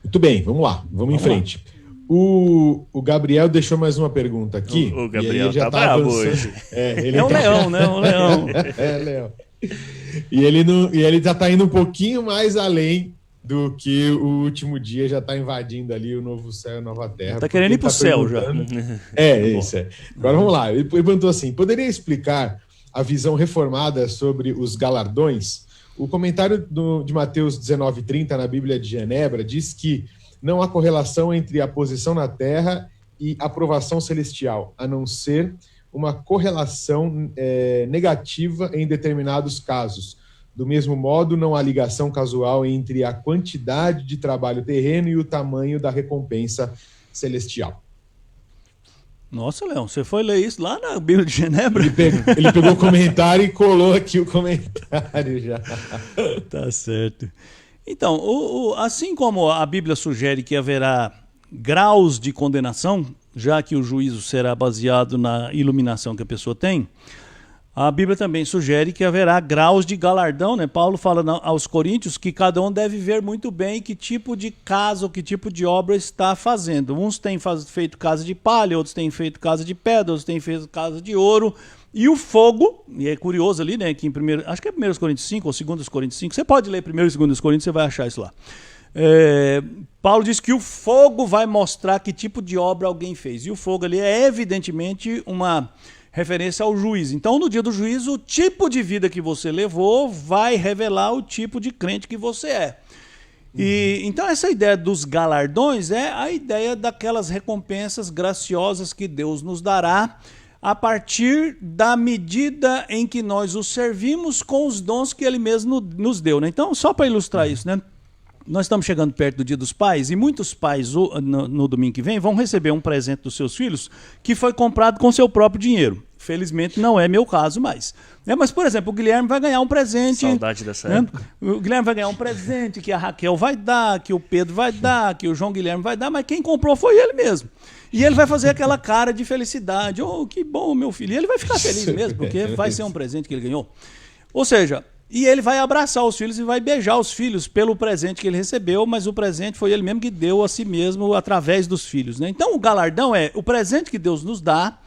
Muito bem, vamos lá, vamos em frente. O Gabriel deixou mais uma pergunta aqui. O Gabriel já tá bravo hoje. Ele um leão, né? Um leão. Leão. E ele já está indo um pouquinho mais além do que o último dia, já está invadindo ali o novo céu e a nova terra. Está querendo ir para o céu já. Isso. Agora vamos lá. Ele perguntou assim, poderia explicar a visão reformada sobre os galardões? O comentário de Mateus 19:30 na Bíblia de Genebra diz que não há correlação entre a posição na terra e a aprovação celestial, a não ser uma correlação negativa em determinados casos. Do mesmo modo, não há ligação casual entre a quantidade de trabalho terreno e o tamanho da recompensa celestial. Nossa, Leão, você foi ler isso lá na Bíblia de Genebra? Ele pegou o comentário e colou aqui o comentário já. Tá certo. Então, assim como a Bíblia sugere que haverá graus de condenação, já que o juízo será baseado na iluminação que a pessoa tem, a Bíblia também sugere que haverá graus de galardão, né? Paulo fala aos Coríntios que cada um deve ver muito bem que tipo de casa ou que tipo de obra está fazendo. Uns têm feito casa de palha, outros têm feito casa de pedra, outros têm feito casa de ouro. E o fogo, e é curioso ali, né? Que acho que é 1 Coríntios 5 ou 2 Coríntios 5, você pode ler 1 e 2 Coríntios, você vai achar isso lá. Paulo diz que o fogo vai mostrar que tipo de obra alguém fez. E o fogo ali é evidentemente uma referência ao juízo. Então, no dia do juízo, o tipo de vida que você levou vai revelar o tipo de crente que você é. Então, essa ideia dos galardões é a ideia daquelas recompensas graciosas que Deus nos dará a partir da medida em que nós o servimos com os dons que Ele mesmo nos deu, né? Então, só para ilustrar isso, né? Nós estamos chegando perto do Dia dos Pais e muitos pais no domingo que vem vão receber um presente dos seus filhos que foi comprado com seu próprio dinheiro. felizmente não é meu caso mais. Mas, por exemplo, o Guilherme vai ganhar um presente. Saudade dessa época. O Guilherme vai ganhar um presente que a Raquel vai dar, que o Pedro vai dar, que o João Guilherme vai dar, mas quem comprou foi ele mesmo. E ele vai fazer aquela cara de felicidade. Oh, que bom, meu filho. E ele vai ficar feliz mesmo, porque vai ser um presente que ele ganhou. Ou seja, e ele vai abraçar os filhos e vai beijar os filhos pelo presente que ele recebeu, mas o presente foi ele mesmo que deu a si mesmo através dos filhos, né? Então o galardão é o presente que Deus nos dá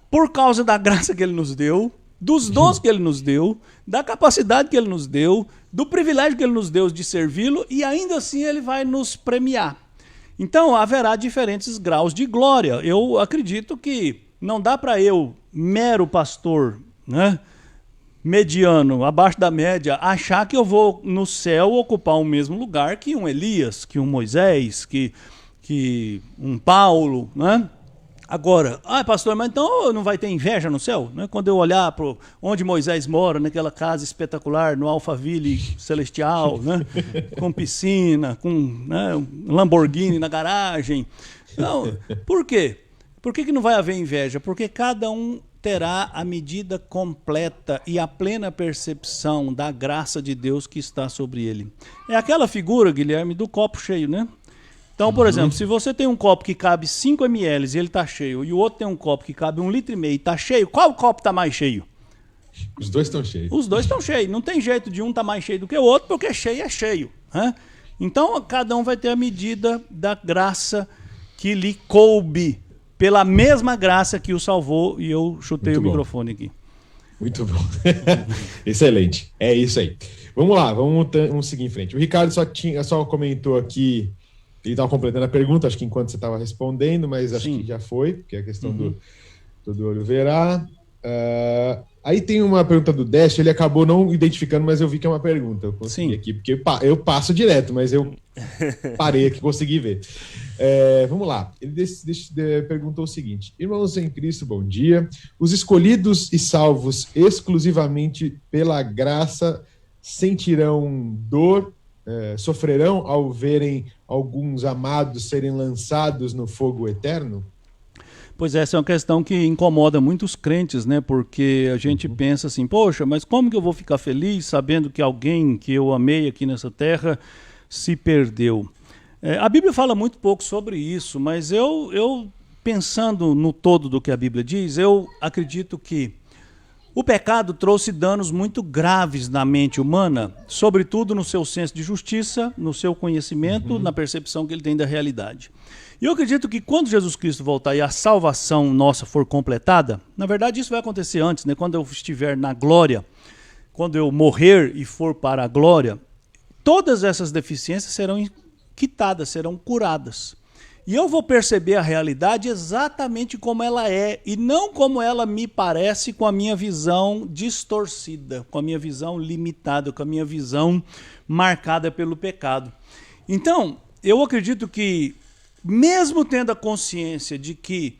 por causa da graça que ele nos deu, dos dons que ele nos deu, da capacidade que ele nos deu, do privilégio que ele nos deu de servi-lo, e ainda assim ele vai nos premiar. Então haverá diferentes graus de glória. Eu acredito que não dá para eu, mero pastor, né, mediano, abaixo da média, achar que eu vou no céu ocupar o mesmo lugar que um Elias, que um Moisés, que um Paulo, né? Agora, pastor, mas então não vai ter inveja no céu? Né? Quando eu olhar para onde Moisés mora, naquela casa espetacular, no Alphaville celestial, né? Com piscina, com, né, um Lamborghini na garagem. Não, por quê? Por que não vai haver inveja? Porque cada um terá a medida completa e a plena percepção da graça de Deus que está sobre ele. É aquela figura, Guilherme, do copo cheio, né? Então, por exemplo, se você tem um copo que cabe 5 ml e ele está cheio, e o outro tem um copo que cabe 1,5 litro e está cheio, qual copo está mais cheio? Os dois estão cheios. Os dois estão cheios. Não tem jeito de um estar mais cheio do que o outro, porque cheio é cheio. Né? Então, cada um vai ter a medida da graça que lhe coube, pela mesma graça que o salvou, e eu chutei o microfone aqui. Muito bom. Excelente. É isso aí. Vamos lá, vamos seguir em frente. O Ricardo só comentou aqui. Ele estava completando a pergunta, acho que enquanto você estava respondendo, mas acho que já foi, porque é a questão do olho verá. Aí tem uma pergunta do Dash, ele acabou não identificando, mas eu vi que é uma pergunta. Eu consegui aqui, porque eu passo direto, mas eu parei aqui, consegui ver. Vamos lá. Ele perguntou o seguinte: irmãos em Cristo, bom dia. Os escolhidos e salvos exclusivamente pela graça sentirão dor, sofrerão ao verem alguns amados serem lançados no fogo eterno? Pois essa é uma questão que incomoda muitos crentes, né? Porque a gente pensa assim, poxa, mas como que eu vou ficar feliz sabendo que alguém que eu amei aqui nessa terra se perdeu? A Bíblia fala muito pouco sobre isso, mas eu pensando no todo do que a Bíblia diz, eu acredito que o pecado trouxe danos muito graves na mente humana, sobretudo no seu senso de justiça, no seu conhecimento, na percepção que ele tem da realidade. E eu acredito que quando Jesus Cristo voltar e a salvação nossa for completada, na verdade isso vai acontecer antes, né? Quando eu estiver na glória, quando eu morrer e for para a glória, todas essas deficiências serão quitadas, serão curadas. E eu vou perceber a realidade exatamente como ela é, e não como ela me parece com a minha visão distorcida, com a minha visão limitada, com a minha visão marcada pelo pecado. Então, eu acredito que, mesmo tendo a consciência de que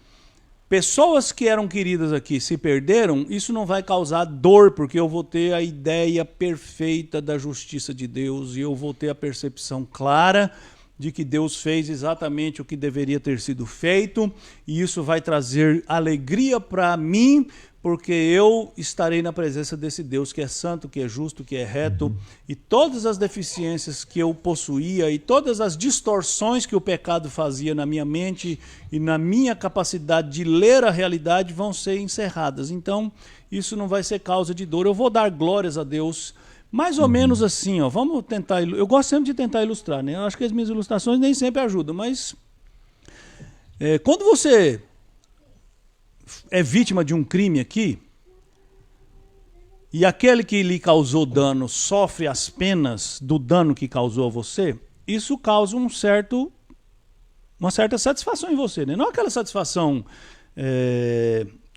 pessoas que eram queridas aqui se perderam, isso não vai causar dor, porque eu vou ter a ideia perfeita da justiça de Deus, e eu vou ter a percepção clara de que Deus fez exatamente o que deveria ter sido feito, e isso vai trazer alegria para mim, porque eu estarei na presença desse Deus que é santo, que é justo, que é reto, e todas as deficiências que eu possuía e todas as distorções que o pecado fazia na minha mente e na minha capacidade de ler a realidade vão ser encerradas. Então, isso não vai ser causa de dor. Eu vou dar glórias a Deus, mais ou menos assim, ó. Vamos tentar. Eu gosto sempre de tentar ilustrar, né? Eu acho que as minhas ilustrações nem sempre ajudam, mas quando você é vítima de um crime aqui, e aquele que lhe causou dano sofre as penas do dano que causou a você, isso causa uma certa satisfação em você, né? Não aquela satisfação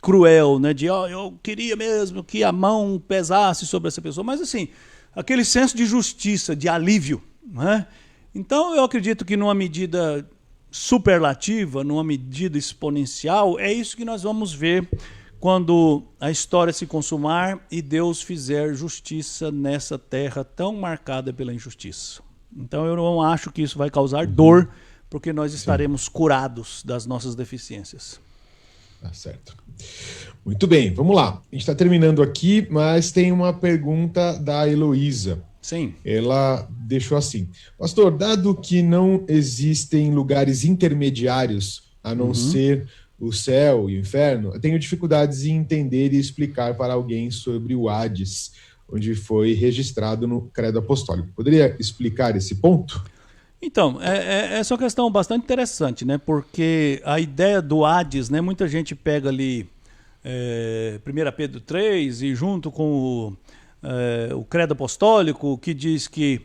cruel, né? De eu queria mesmo que a mão pesasse sobre essa pessoa, mas assim, aquele senso de justiça, de alívio, né? Então eu acredito que numa medida superlativa, numa medida exponencial, é isso que nós vamos ver quando a história se consumar e Deus fizer justiça nessa terra tão marcada pela injustiça. Então eu não acho que isso vai causar dor, porque nós estaremos curados das nossas deficiências. Tá certo. Muito bem, vamos lá. A gente está terminando aqui, mas tem uma pergunta da Heloísa. Sim. Ela deixou assim: pastor, dado que não existem lugares intermediários a não ser o céu e o inferno, eu tenho dificuldades em entender e explicar para alguém sobre o Hades, onde foi registrado no Credo Apostólico. Poderia explicar esse ponto? Então, essa é uma questão bastante interessante, né? Porque a ideia do Hades, né? Muita gente pega ali 1 Pedro 3 e junto com o Credo Apostólico, que diz que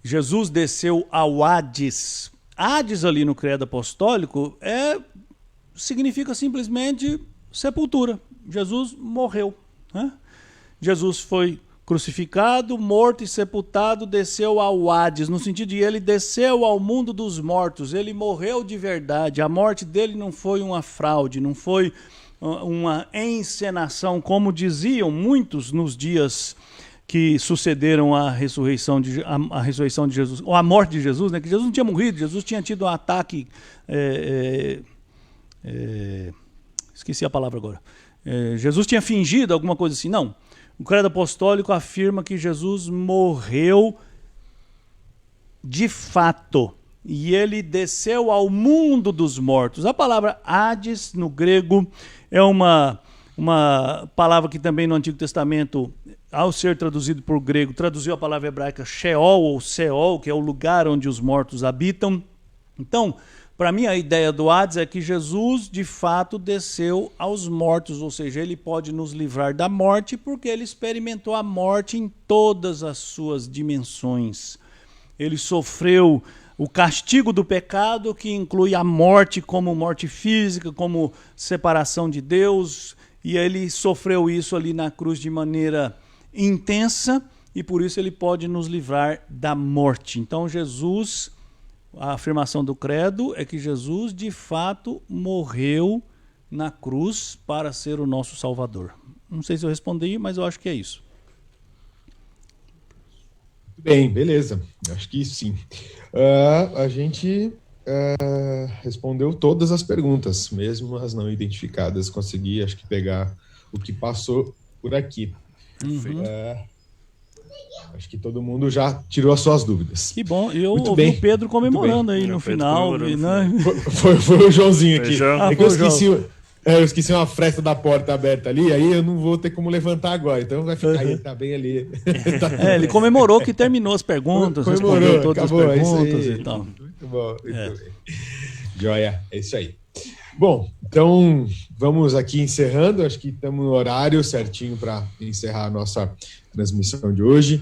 Jesus desceu ao Hades. Hades ali no Credo Apostólico significa simplesmente sepultura. Jesus morreu, né? Jesus foi crucificado, morto e sepultado, desceu ao Hades, no sentido de ele desceu ao mundo dos mortos, ele morreu de verdade, a morte dele não foi uma fraude, não foi uma encenação, como diziam muitos nos dias que sucederam a ressurreição de Jesus, ou a morte de Jesus, né? Que Jesus não tinha morrido, Jesus tinha tido um ataque, esqueci a palavra agora, Jesus tinha fingido alguma coisa assim, não. O Credo Apostólico afirma que Jesus morreu de fato e ele desceu ao mundo dos mortos. A palavra Hades, no grego, é uma palavra que também no Antigo Testamento, ao ser traduzido por grego, traduziu a palavra hebraica Sheol ou Seol, que é o lugar onde os mortos habitam. Então, para mim, a ideia do Hades é que Jesus, de fato, desceu aos mortos, ou seja, ele pode nos livrar da morte porque ele experimentou a morte em todas as suas dimensões. Ele sofreu o castigo do pecado, que inclui a morte como morte física, como separação de Deus, e ele sofreu isso ali na cruz de maneira intensa, e por isso ele pode nos livrar da morte. Então, Jesus... A afirmação do credo é que Jesus, de fato, morreu na cruz para ser o nosso Salvador. Não sei se eu respondi, mas eu acho que é isso. Bem, beleza. Acho que sim. A gente respondeu todas as perguntas, mesmo as não identificadas. Consegui, acho que, pegar o que passou por aqui. Acho que todo mundo já tirou as suas dúvidas. Que bom. Eu ouvi o Pedro comemorando aí no final. Foi o Joãozinho aqui. É que eu esqueci uma fresta da porta aberta ali, aí eu não vou ter como levantar agora. Então vai ficar aí, tá bem ali. Ele comemorou que terminou as perguntas, respondeu todas as perguntas e tal. Muito bom. Muito bem. Joia, é isso aí. Bom, então vamos aqui encerrando. Acho que estamos no horário certinho para encerrar a nossa transmissão de hoje,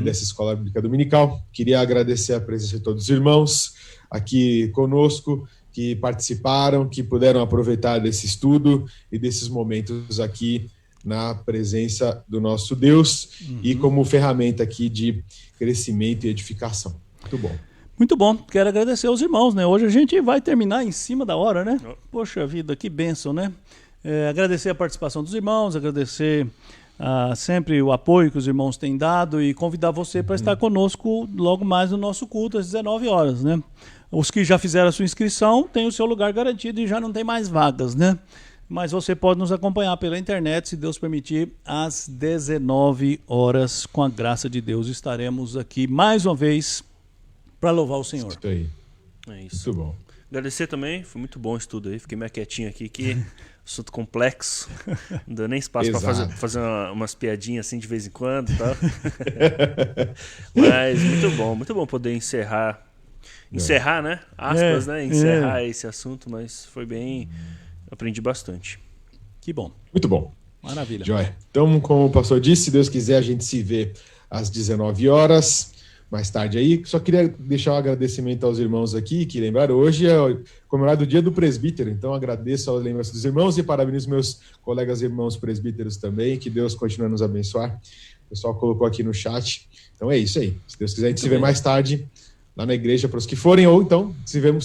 dessa Escola Bíblica Dominical. Queria agradecer a presença de todos os irmãos aqui conosco, que participaram, que puderam aproveitar desse estudo e desses momentos aqui na presença do nosso Deus e como ferramenta aqui de crescimento e edificação. Muito bom. Muito bom, quero agradecer aos irmãos, né? Hoje a gente vai terminar em cima da hora, né? Poxa vida, que bênção, né? Agradecer a participação dos irmãos, agradecer sempre o apoio que os irmãos têm dado e convidar você para estar conosco logo mais no nosso culto às 19 horas, né? Os que já fizeram a sua inscrição têm o seu lugar garantido e já não tem mais vagas, né? Mas você pode nos acompanhar pela internet, se Deus permitir, às 19 horas, com a graça de Deus. Estaremos aqui mais uma vez para louvar o Senhor. Isso aí. É isso. Muito bom. Agradecer também, foi muito bom o estudo aí, fiquei meio quietinho aqui, que assunto complexo, não deu nem espaço para fazer umas piadinhas assim de vez em quando e tal. Mas muito bom poder encerrar, né? Aspas, né? Encerrar esse assunto, mas foi bem, aprendi bastante. Que bom. Muito bom. Maravilha. Joia. Então, como o pastor disse, se Deus quiser, a gente se vê às 19 horas. Mais tarde aí, só queria deixar um agradecimento aos irmãos aqui, que lembraram, hoje é comemorado o dia do presbítero, então agradeço a lembrança dos irmãos e parabenizo meus colegas e irmãos presbíteros também, que Deus continue a nos abençoar. O pessoal colocou aqui no chat, então é isso aí. Se Deus quiser, a gente se vê mais tarde lá na igreja para os que forem, ou então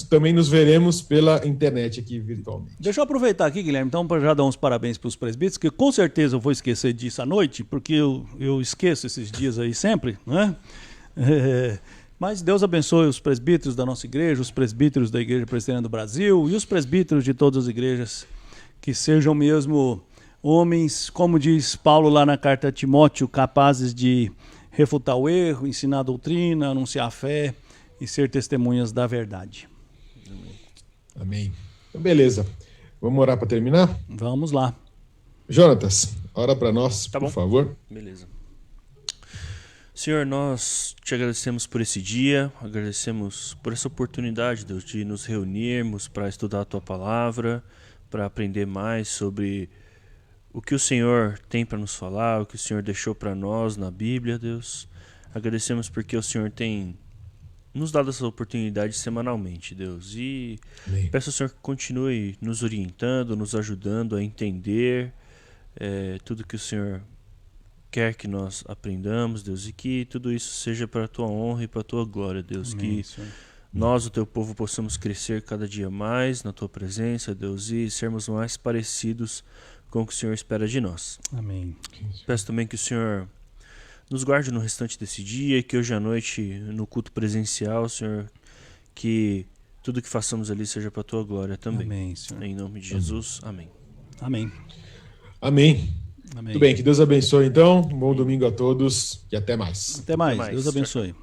também nos veremos pela internet aqui virtualmente. Deixa eu aproveitar aqui, Guilherme, então, para já dar uns parabéns para os presbíteros, que com certeza eu vou esquecer disso à noite, porque eu esqueço esses dias aí sempre, né? Mas Deus abençoe os presbíteros da nossa igreja, os presbíteros da Igreja Presbiteriana do Brasil e os presbíteros de todas as igrejas que sejam mesmo homens, como diz Paulo lá na carta a Timóteo, capazes de refutar o erro, ensinar a doutrina, anunciar a fé e ser testemunhas da verdade. Amém. Então, beleza. Vamos orar para terminar? Vamos lá. Jonatas, ora para nós, Tá por bom. favor. Beleza. Senhor, nós te agradecemos por esse dia, agradecemos por essa oportunidade, Deus, de nos reunirmos para estudar a Tua Palavra, para aprender mais sobre o que o Senhor tem para nos falar, o que o Senhor deixou para nós na Bíblia, Deus. Agradecemos porque o Senhor tem nos dado essa oportunidade semanalmente, Deus. E Amém. peço ao Senhor que continue nos orientando, nos ajudando a entender tudo que o Senhor quer que nós aprendamos, Deus, e que tudo isso seja para a Tua honra e para a Tua glória, Deus. Amém, Que Senhor. nós, o Teu povo, possamos crescer cada dia mais na Tua presença, Deus, e sermos mais parecidos com o que o Senhor espera de nós. Amém. Peço também que o Senhor nos guarde no restante desse dia, que hoje à noite, no culto presencial, Senhor, que tudo que façamos ali seja para a Tua glória também. Amém, Senhor. Em nome de Jesus, amém. Amém. Amém. Amém. Muito bem, que Deus abençoe então. Um bom domingo a todos e até mais. Até mais. mais. Deus abençoe.